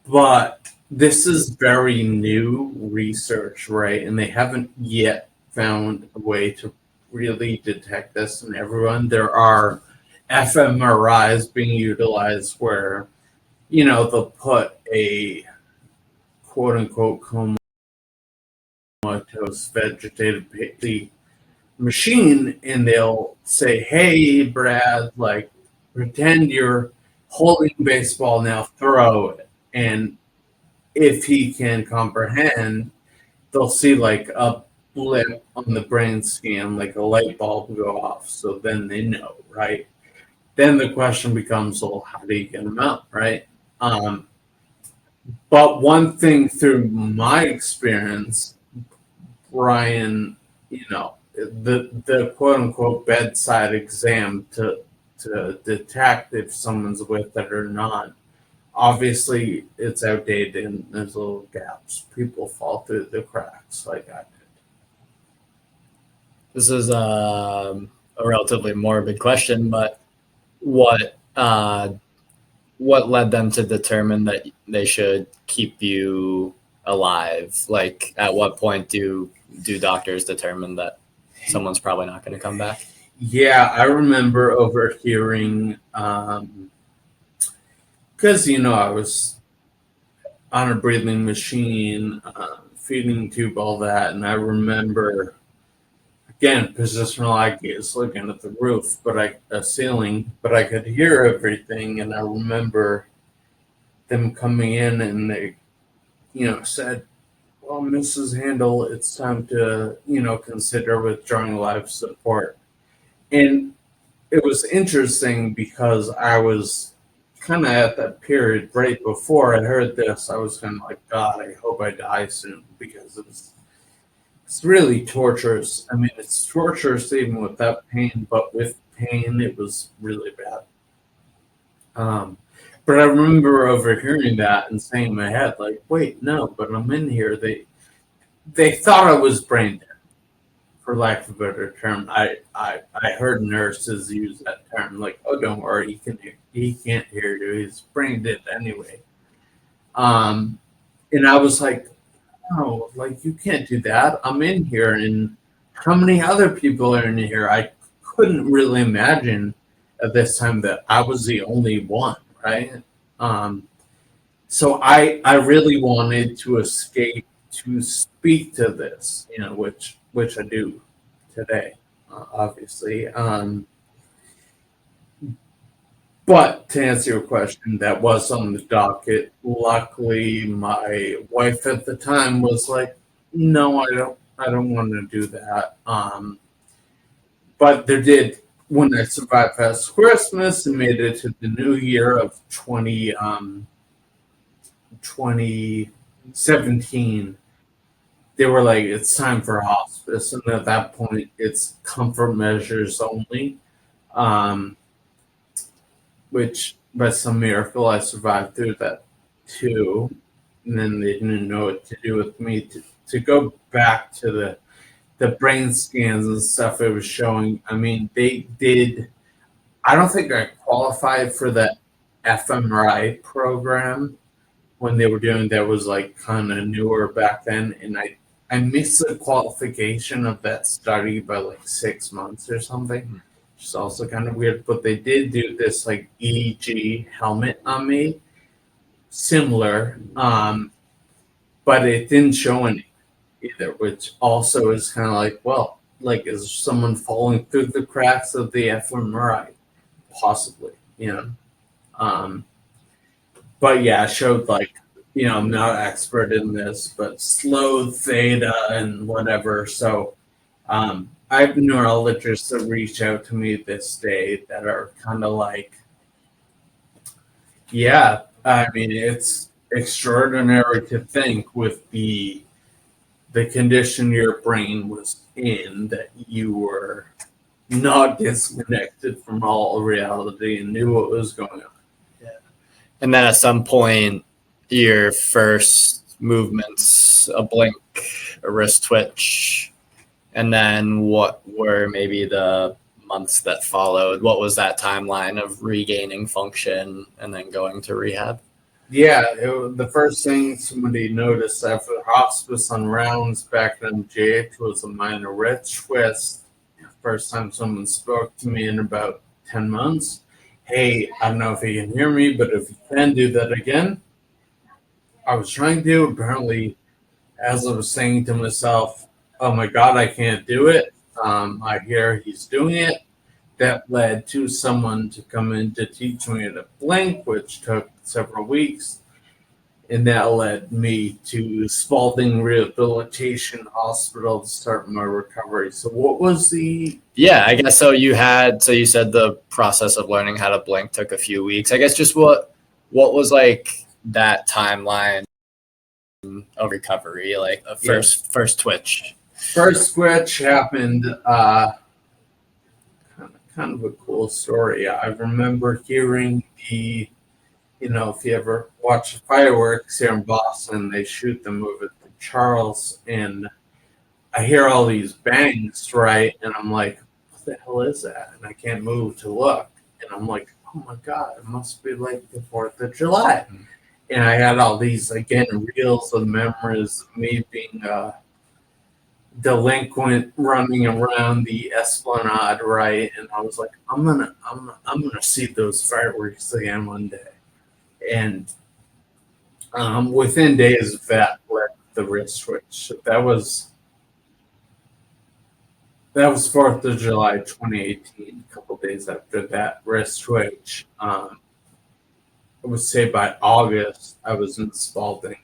But this is very new research, right? And they haven't yet found a way to really detect this in everyone. There are fMRIs being utilized where, they'll put a quote unquote comatose vegetative machine and they'll say, hey, Brad, like pretend you're holding baseball, now throw it. And if he can comprehend, they'll see like a blip on the brain scan, like a light bulb go off. So then they know, right? Then the question becomes, well, how do you get them out, right? But one thing through my experience, Brian, the quote unquote bedside exam to detect if someone's with it or not, obviously it's outdated and there's little gaps. People fall through the cracks like I did. This is a relatively morbid question, but what led them to determine that they should keep you alive? Like, at what point do doctors determine that someone's probably not going to come back? Yeah, I remember overhearing, because I was on a breathing machine, feeding tube, all that, and I remember again positional eye gaze looking at the roof, ceiling, but I could hear everything, and I remember them coming in and they, said, "Well, Mrs. Handel, it's time to, consider withdrawing life support." And it was interesting because I was kind of at that period right before I heard this. I was kind of like, God, I hope I die soon, because it's really torturous. I mean, it's torturous even without pain, but with pain, it was really bad. Um, but I remember overhearing that and saying in my head, like, wait, no, but I'm in here. They thought I was brain dead, for lack of a better term. I heard nurses use that term, like, oh, don't worry, he can't hear you. He's brain dead anyway. Um, and I was like, no, like, you can't do that. I'm in here, and how many other people are in here? I couldn't really imagine at this time that I was the only one, right? Um, so I really wanted to escape to speak to this, which I do today, obviously. But to answer your question, that was on the docket. Luckily, my wife at the time was like, "No, I don't want to do that." But there did, when I survived past Christmas and made it to the new year of 2017, they were like, "It's time for hospice," and at that point, it's comfort measures only. Um, which by some miracle I survived through that too. And then they didn't know what to do with me. To go back to the brain scans and stuff it was showing, I mean, they did. I don't think I qualified for the fMRI program when they were doing that, was like kind of newer back then. And I missed the qualification of that study by like 6 months or something, which is also kind of weird. But they did do this like EEG helmet on me, similar, but it didn't show any either, which also is kind of like, well, like, is someone falling through the cracks of the fMRI? Possibly, Um, but yeah, it showed like, I'm not an expert in this, but slow theta and whatever. So I have neurologists that reach out to me this day that are kind of like, yeah, I mean, it's extraordinary to think with the condition your brain was in, that you were not disconnected from all reality and knew what was going on. Yeah. And then at some point, your first movements, a blink, a wrist twitch, and then what were maybe the months that followed? What was that timeline of regaining function and then going to rehab? Yeah, the first thing somebody noticed after the hospice on rounds back in MJ was a minor wrist twist. First time someone spoke to me in about 10 months. Hey, I don't know if you can hear me, but if you can do that again. I was trying to, apparently, as I was saying to myself, oh my God, I can't do it. I hear he's doing it. That led to someone to come in to teach me to blink, which took several weeks. And that led me to Spalding Rehabilitation Hospital to start my recovery. So what was the... Yeah, I guess so. You said the process of learning how to blink took a few weeks. I guess just what was like that timeline of recovery, like a first twitch? First twitch happened, kind of a cool story. I remember hearing if you ever watch fireworks here in Boston, they shoot them over to Charles, and I hear all these bangs, right? And I'm like, what the hell is that? And I can't move to look. And I'm like, oh my God, it must be like the 4th of July. Mm-hmm. And I had all these, again, reels of memories of me being delinquent running around the Esplanade, right? And I was like, I'm gonna see those fireworks again one day. And within days of that, led the wrist switch. That was 4th of July 2018. A couple days after that wrist switch, I would say by August I was in Spalding,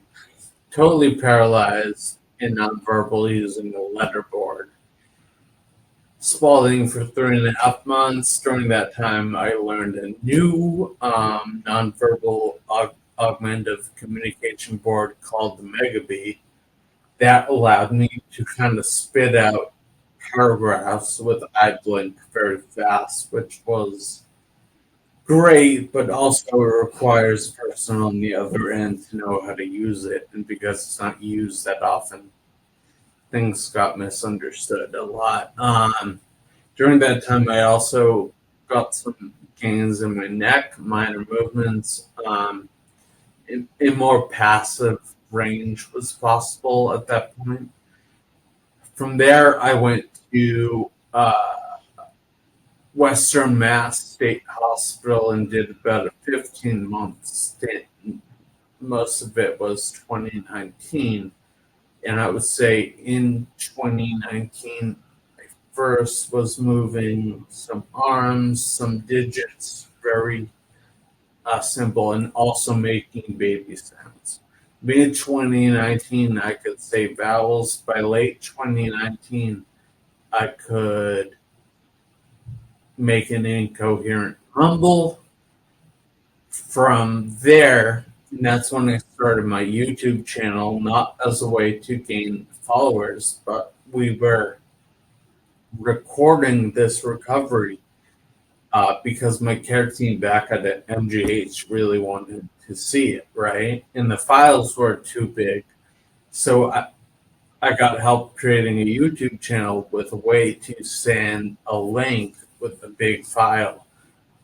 totally paralyzed and nonverbal using a letterboard. Spalding for 3.5 months. During that time, I learned a new nonverbal augmentative communication board called the Megabee that allowed me to kind of spit out paragraphs with eye blink very fast, which was great, but also requires a person on the other end to know how to use it. And because it's not used that often, things got misunderstood a lot. During that time, I also got some gains in my neck, minor movements. A more passive range was possible at that point. From there, I went to Western Mass State Hospital and did about a 15-month stint. Most of it was 2019. And I would say in 2019, I first was moving some arms, some digits, very simple, and also making baby sounds. Mid 2019, I could say vowels. By late 2019, I could make an incoherent mumble. From there, and that's when I started my YouTube channel, not as a way to gain followers, but we were recording this recovery because my care team back at MGH really wanted to see it, right? And the files were too big. So I got help creating a YouTube channel with a way to send a link with a big file.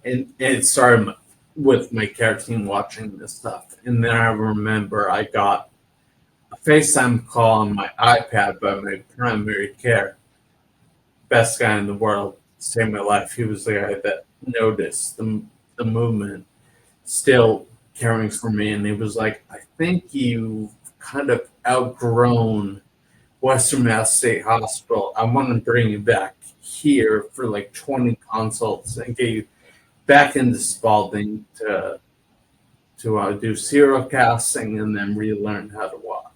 And it started with my care team watching this stuff. And then I remember I got a FaceTime call on my iPad by my primary care. Best guy in the world, saved my life. He was the guy that noticed the movement still caring for me. And he was like, I think you've kind of outgrown Western Mass State Hospital. I want to bring you back here for like 20 consults and get you back into Spalding to do serial casting and then relearn how to walk.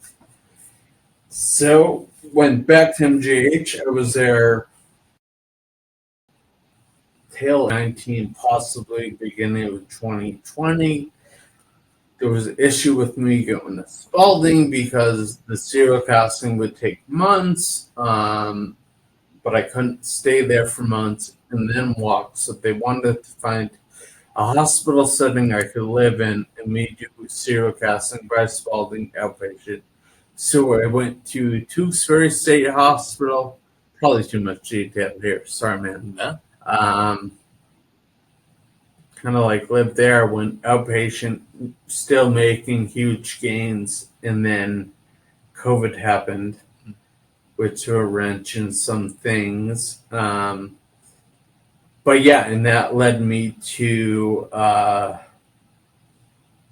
So went back to MGH. I was there tail 19, possibly beginning of 2020. There was an issue with me going to Spalding because the serial casting would take months, but I couldn't stay there for months and then walk. So they wanted to find a hospital setting I could live in and me do serial casting by Spalding outpatient. So I went to Tewksbury State Hospital. Probably too much detail here. Sorry, man. Yeah. Kind of like lived there, went outpatient, still making huge gains, and then COVID happened, which threw a wrench in some things. But yeah, and that led me to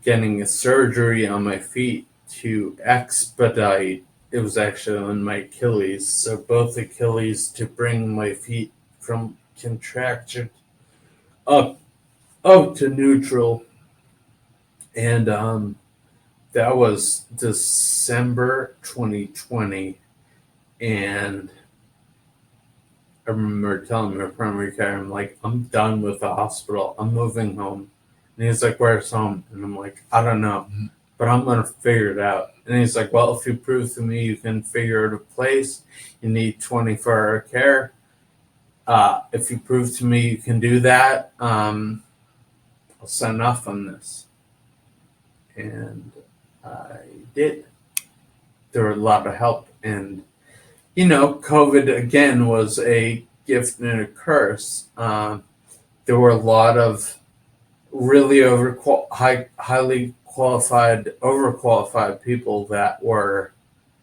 getting a surgery on my feet to expedite. It was actually on my Achilles, so both Achilles, to bring my feet from contraction up to neutral. And that was December 2020. And I remember telling my primary care, I'm like, I'm done with the hospital. I'm moving home. And he's like, where's home? And I'm like, I don't know, but I'm going to figure it out. And he's like, well, if you prove to me you can figure out a place, you need 24-hour care. If you prove to me you can do that, I'll sign off on this. And I did. There were a lot of help. And, you know, COVID, again, was a gift and a curse. There were a lot of really highly qualified, overqualified people that were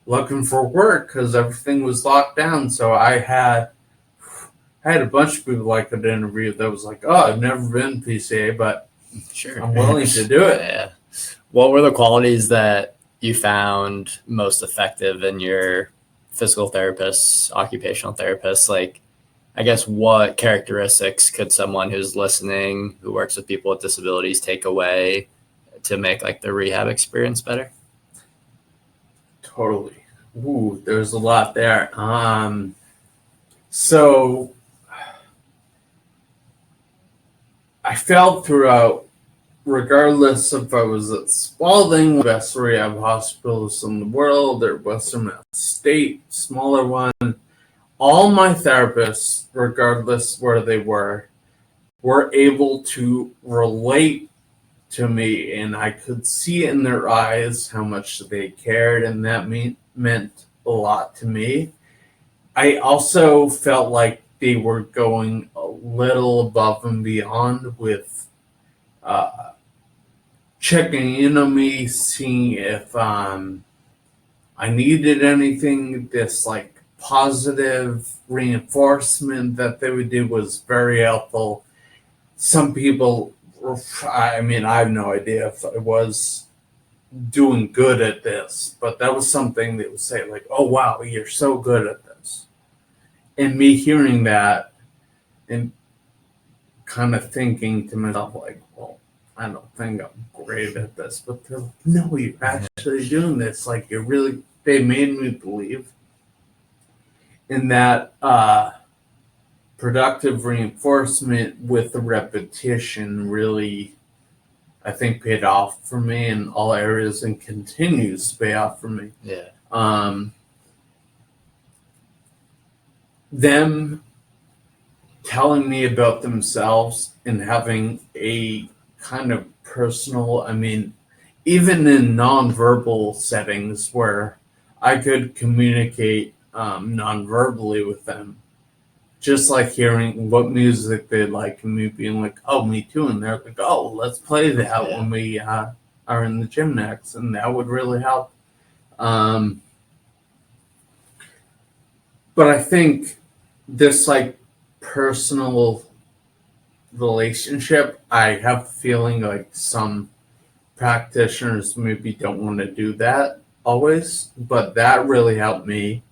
looking for work because everything was locked down. So I had a bunch of people I could interview that was like, oh, I've never been PCA, but Sure. I'm willing to do it. Yeah. What were the qualities that you found most effective in your physical therapists, occupational therapists? Like, I guess what characteristics could someone who's listening, who works with people with disabilities, take away to make like the rehab experience better? Totally. Ooh, there's a lot there. So I felt throughout, regardless if I was at Spalding, best rehab hospitals in the world, or Western Mass State, smaller one, all my therapists, regardless where they were able to relate to me, and I could see in their eyes how much they cared, and that meant a lot to me. I also felt like they were going a little above and beyond with checking in on me, seeing if I needed anything. This like positive reinforcement that they would do was very helpful. Some people, I mean, I have no idea if I was doing good at this, but that was something they would say, like, oh, wow, you're so good at this. And me hearing that and kind of thinking to myself, like, well, I don't think I'm great at this, but they're like, no, you're actually doing this. Like, you're really, they made me believe in that productive reinforcement with the repetition really, I think, paid off for me in all areas and continues to pay off for me. Yeah. Them telling me about themselves and having a kind of personal, I mean, even in nonverbal settings where I could communicate nonverbally with them, just like hearing what music they like and me being like, oh, me too. And they're like, oh, let's play that when we are in the gym next. And that would really help. But I think this like personal relationship, I have a feeling like some practitioners maybe don't want to do that always, but that really helped me.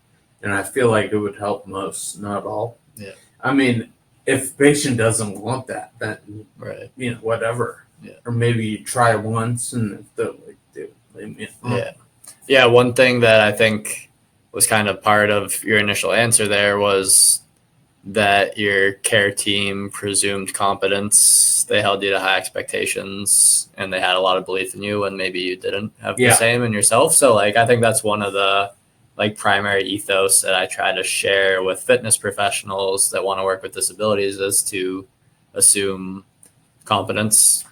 And I feel like it would help most, not all. Yeah. I mean, if the patient doesn't want that, then Right. you know, whatever. Yeah. Or maybe you try once, and if they're like, dude, leave me alone. Yeah. Yeah. One thing that I think was kind of part of your initial answer there was that your care team presumed competence. They held you to high expectations, and they had a lot of belief in you, and maybe you didn't have the same in yourself. So, like, I think that's one of the like primary ethos that I try to share with fitness professionals that want to work with disabilities is to assume competence.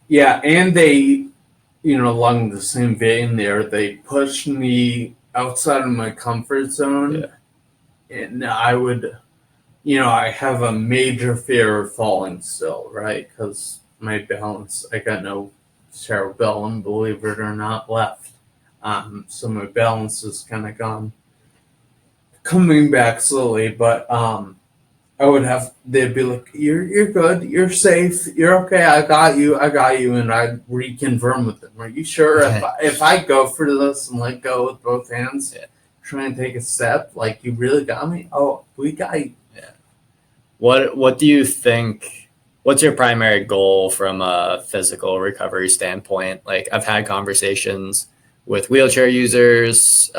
Yeah, and they, you know, along the same vein there, they pushed me outside of my comfort zone. Yeah. And I would, you know, I have a major fear of falling still, right? Because my balance, I got no cerebellum, believe it or not, left. So my balance is kind of gone, coming back slowly. But I would have, they'd be like, you're good, you're safe, you're okay, I got you. And I'd reconfirm with them. Are you sure if I go for this and let go with both hands, try and take a step, like, you really got me? Oh, we got you. Yeah. What do you think, what's your primary goal from a physical recovery standpoint? Like, I've had conversations with wheelchair users,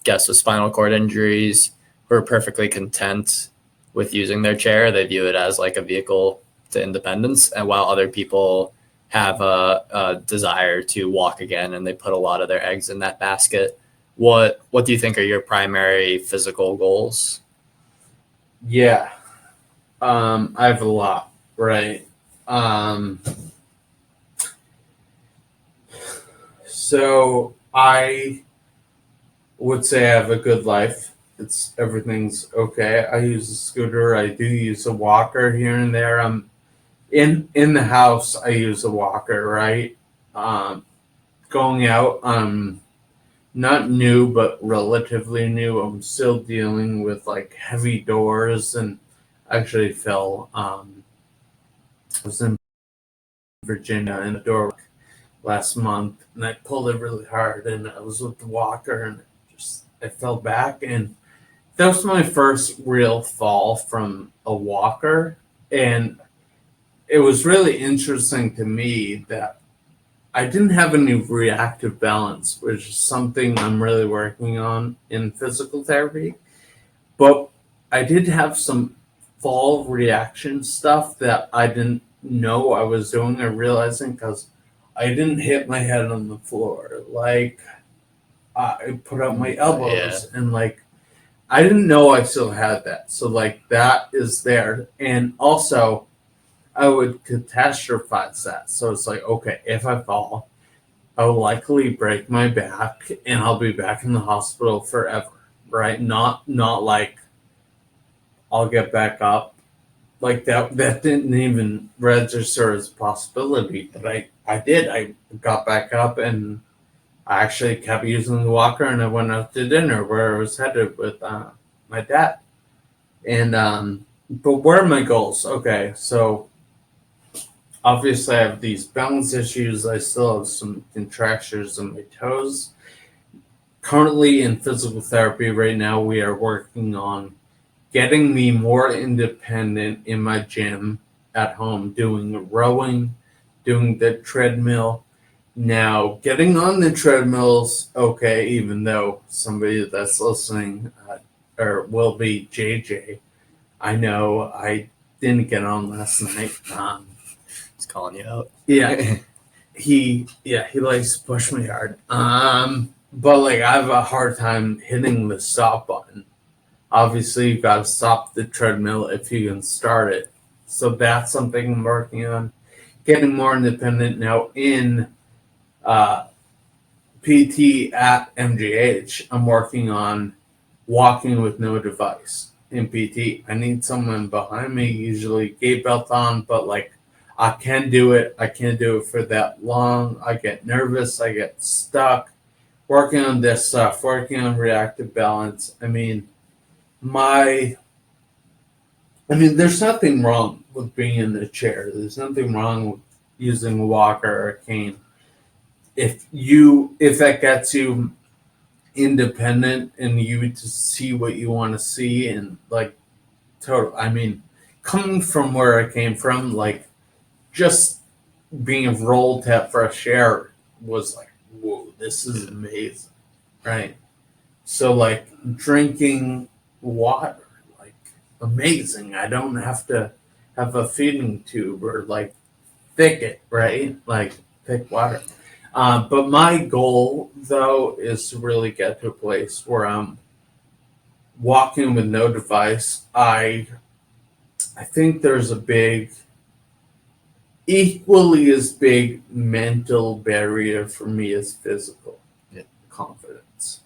guests with spinal cord injuries who are perfectly content with using their chair. They view it as like a vehicle to independence. And while other people have a desire to walk again, and they put a lot of their eggs in that basket. What do you think are your primary physical goals? Yeah. I have a lot, right? So I would say I have a good life. Everything's okay. I use a scooter. I do use a walker here and there. I'm in the house. I use a walker, right? Going out, not new, but relatively new. I'm still dealing with like heavy doors, and actually fell. I was in Virginia in a door last month, and I pulled it really hard, and I was with the walker, and I fell back, and that was my first real fall from a walker, and it was really interesting to me that I didn't have any reactive balance, which is something I'm really working on in physical therapy. But I did have some fall reaction stuff that I didn't know I was doing or realizing because I didn't hit my head on the floor. Like, I put up my elbows and like, I didn't know I still had that. So like that is there. And also I would catastrophize that. So it's like, okay, if I fall, I will likely break my back and I'll be back in the hospital forever. Right? Not like I'll get back up. Like that didn't even register as a possibility. But I did. I got back up and I actually kept using the walker, and I went out to dinner where I was headed with my dad. And but where are my goals? Okay, so obviously I have these balance issues. I still have some contractures in my toes. Currently in physical therapy right now, we are working on getting me more independent in my gym at home, doing rowing, doing the treadmill. Now, getting on the treadmills, okay, even though somebody that's listening or will be JJ, I know I didn't get on last night. He's calling you out. Yeah, he likes to push me hard. But like I have a hard time hitting the stop button. Obviously, you've got to stop the treadmill if you can start it. So that's something I'm working on. Getting more independent now in PT at MGH. I'm working on walking with no device in PT. I need someone behind me, usually gait belt on, but like I can do it. I can't do it for that long. I get nervous. I get stuck. Working on this stuff, working on reactive balance. There's nothing wrong with being in the chair. There's nothing wrong with using a walker or a cane. If that gets you independent and you just see what you want to see and like total. Coming from where I came from, like just being rolled at fresh air was like, whoa, this is amazing, right? So like drinking water, like amazing. I don't have to have a feeding tube or like thicket, right? Like thick water. But my goal though is to really get to a place where I'm walking with no device. I think there's a equally as big mental barrier for me as physical confidence.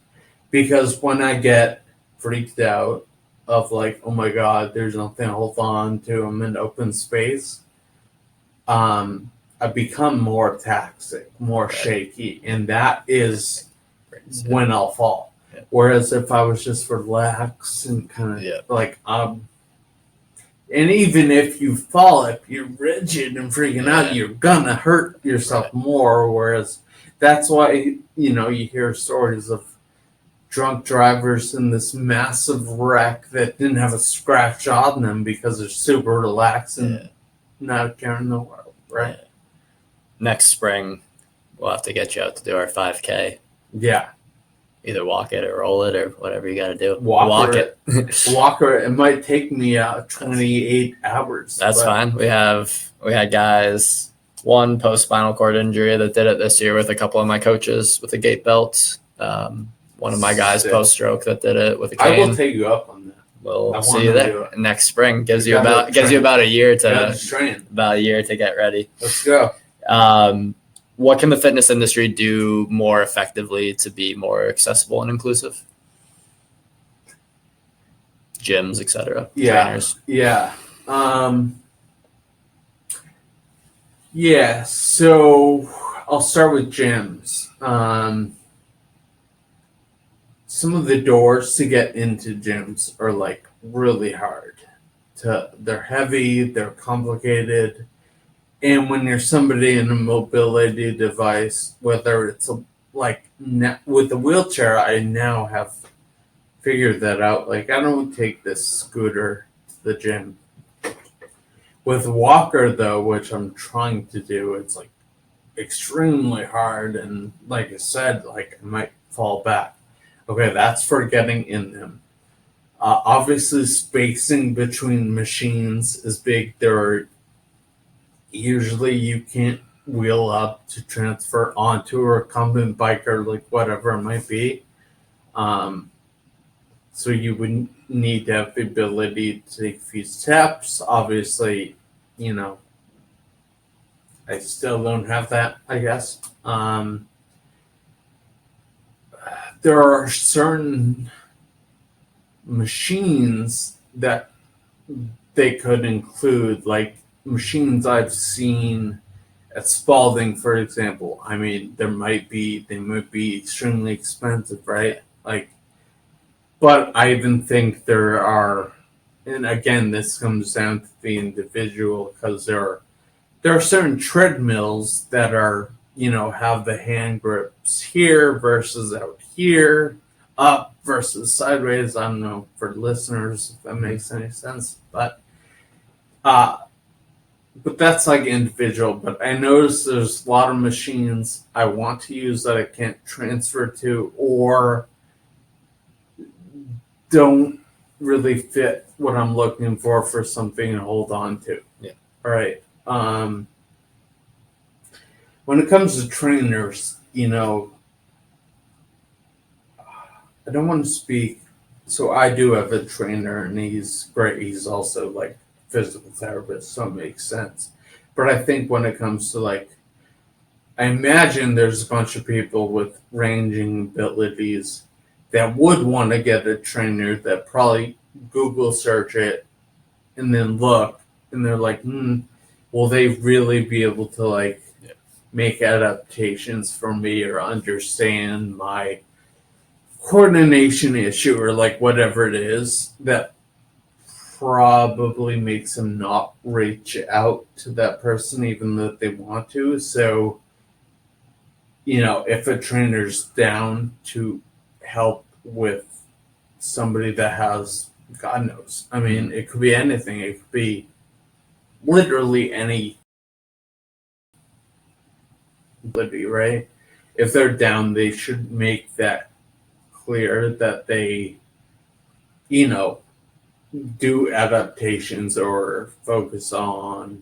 Because when I get freaked out of like, oh my God, there's nothing to hold on to, I'm in open space, I become more toxic, more shaky, and that is when I'll fall. Yeah. Whereas if I was just relaxed and kind of and even if you fall, if you're rigid and freaking out, you're gonna hurt yourself more. Whereas that's why, you hear stories of drunk drivers in this massive wreck that didn't have a scratch on them because they're super relaxed and not caring the world, right? Yeah. Next spring, we'll have to get you out to do our 5K. Yeah. Either walk it or roll it or whatever you got to do. Walk it. It might take me 28 hours. That's fine. We had guys, one post-spinal cord injury that did it this year with a couple of my coaches with a gait belt. One of my guys post-stroke that did it with a cane. I will take you up on that. We'll see you there next spring. Gives you about a year to get ready. Let's go. What can the fitness industry do more effectively to be more accessible and inclusive? Gyms, etc. Trainers. Yeah. So I'll start with gyms. some of the doors to get into gyms are like really hard. They're heavy, they're complicated, and when you're somebody in a mobility device, whether it's with the wheelchair, I now have figured that out. Like, I don't take this scooter to the gym. With walker though, which I'm trying to do, it's like extremely hard, and like I said, like I might fall back. Okay, that's for getting in them. Obviously, spacing between machines is big. Usually you can't wheel up to transfer onto a recumbent bike or like whatever it might be. So you would need to have the ability to take a few steps. Obviously, I still don't have that, I guess. There are certain machines that they could include, like machines I've seen at Spalding, for example. I mean, they might be extremely expensive, right? Like, but I even think there are, and again, this comes down to the individual, because there are certain treadmills that are, have the hand grips here versus out here, up versus sideways. I don't know for listeners if that makes any sense, but that's like individual. But I noticed there's a lot of machines I want to use that I can't transfer to, or don't really fit what I'm looking for something to hold on to. Yeah. All right. When it comes to trainers, I don't want to speak. So I do have a trainer, and he's great. He's also like physical therapist, so it makes sense. But I think when it comes to I imagine there's a bunch of people with ranging abilities that would want to get a trainer that probably Google search it and then look, and they're like, will they really be able to make adaptations for me or understand my coordination issue or whatever it is, that probably makes them not reach out to that person even though they want to. So, if a trainer's down to help with somebody that has, God knows, I mean, it could be anything. It could be literally any ability, right? If they're down, they should make that clear that they, do adaptations or focus on,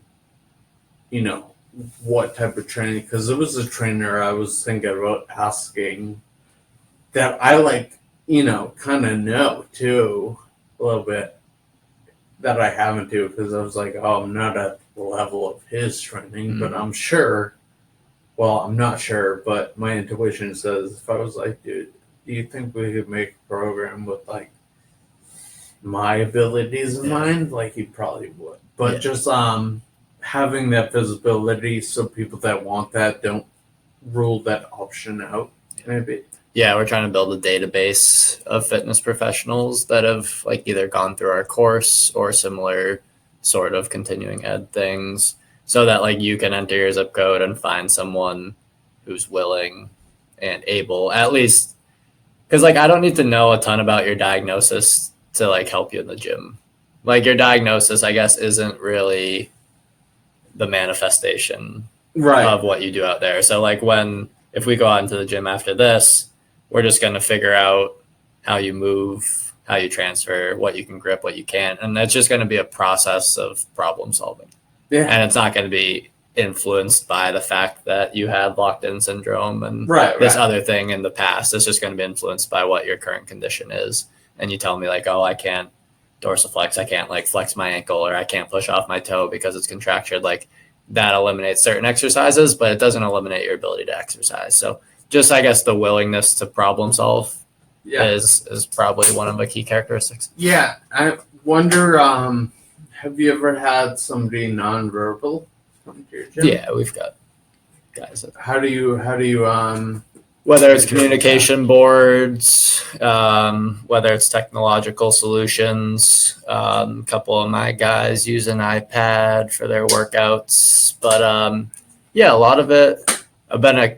what type of training. Because there was a trainer I was thinking about asking that I kind of know too, a little bit, that I haven't do, because I was like, oh, I'm not at the level of his training, but I'm sure. Well, I'm not sure, but my intuition says if I was like, dude, do you think we could make a program with my abilities in mind? He probably would. But just having that visibility so people that want that don't rule that option out, maybe. Yeah, we're trying to build a database of fitness professionals that have either gone through our course or similar sort of continuing ed things, so that you can enter your zip code and find someone who's willing and able, at least, because I don't need to know a ton about your diagnosis to help you in the gym. Your diagnosis, I guess, isn't really the manifestation of what you do out there. So if we go out into the gym after this, we're just going to figure out how you move, how you transfer, what you can grip, what you can't. And that's just going to be a process of problem solving. Yeah. And it's not going to be influenced by the fact that you had locked-in syndrome and this other thing in the past. It's just going to be influenced by what your current condition is. And you tell me oh, I can't dorsiflex, I can't flex my ankle, or I can't push off my toe because it's contractured. That eliminates certain exercises, but it doesn't eliminate your ability to exercise. So just, I guess, the willingness to problem solve is probably one of the key characteristics. Yeah. I wonder, have you ever had somebody nonverbal come to your gym? Yeah, we've got guys. How do you Whether it's communication boards, whether it's technological solutions. A couple of my guys use an iPad for their workouts. But yeah, a lot of it, I've been a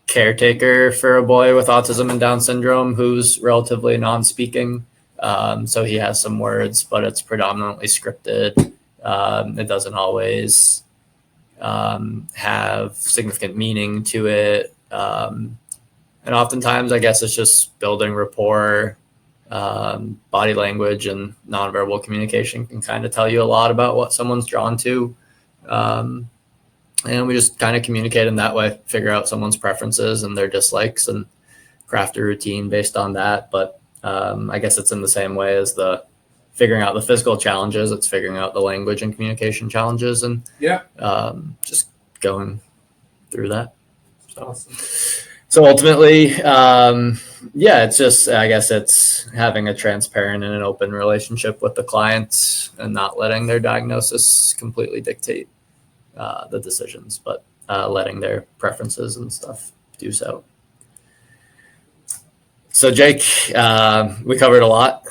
caretaker for a boy with autism and Down syndrome who's relatively non-speaking. So he has some words, but it's predominantly scripted. It doesn't always have significant meaning to it. And oftentimes, I guess it's just building rapport. Body language and nonverbal communication can kind of tell you a lot about what someone's drawn to. And we just kind of communicate in that way, figure out someone's preferences and their dislikes and craft a routine based on that. But I guess it's in the same way as the figuring out the physical challenges. It's figuring out the language and communication challenges and just going through that. So. Awesome. So ultimately, it's just, I guess it's having a transparent and an open relationship with the clients and not letting their diagnosis completely dictate the decisions, but letting their preferences and stuff do so. So Jake, we covered a lot,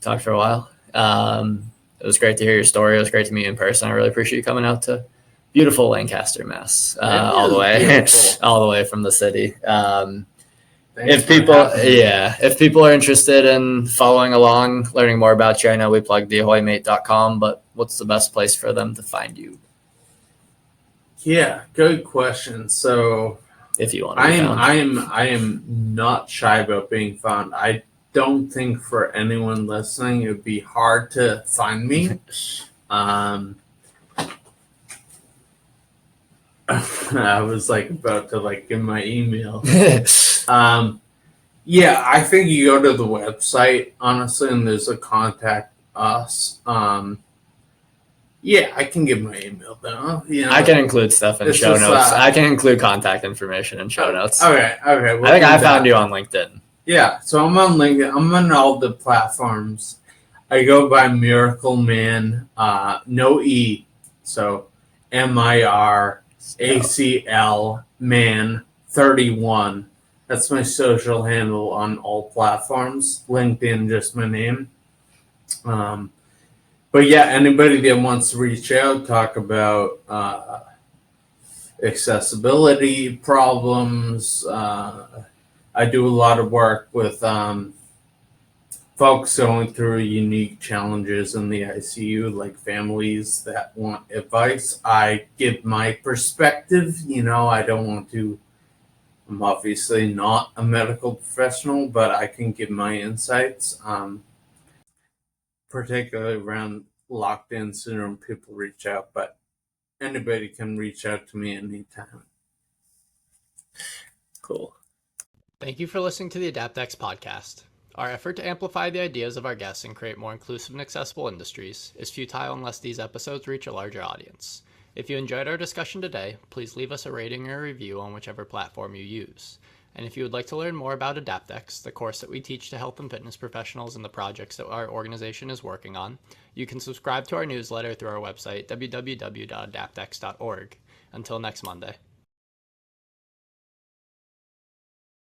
talked for a while. It was great to hear your story. It was great to meet you in person. I really appreciate you coming out to beautiful Lancaster, Mass, all the way from the city. If people are interested in following along, learning more about you, I know we plugged the ahoymate.com, but what's the best place for them to find you? Yeah, good question. So if you want to I am not shy about being found. I don't think for anyone listening it would be hard to find me. I was about to give my email. I think you go to the website, honestly, and there's a contact us. I can give my email though. I can include stuff in show notes. I can include contact information in show notes. Okay. I think I found you on LinkedIn. Yeah, so I'm on LinkedIn. I'm on all the platforms. I go by Miracle Man, no E, so MIRACL Man 31. That's my social handle on all platforms. LinkedIn, just my name. But yeah, anybody that wants to reach out, talk about accessibility problems. I do a lot of work with folks going through unique challenges in the ICU, like families that want advice. I give my perspective. I don't want to. I'm obviously not a medical professional, but I can give my insights. Particularly around locked-in syndrome, people reach out, but anybody can reach out to me anytime. Cool. Thank you for listening to the AdaptX podcast. Our effort to amplify the ideas of our guests and create more inclusive and accessible industries is futile unless these episodes reach a larger audience. If you enjoyed our discussion today, please leave us a rating or a review on whichever platform you use. And if you would like to learn more about AdaptX, the course that we teach to health and fitness professionals and the projects that our organization is working on, you can subscribe to our newsletter through our website, www.adaptx.org. Until next Monday.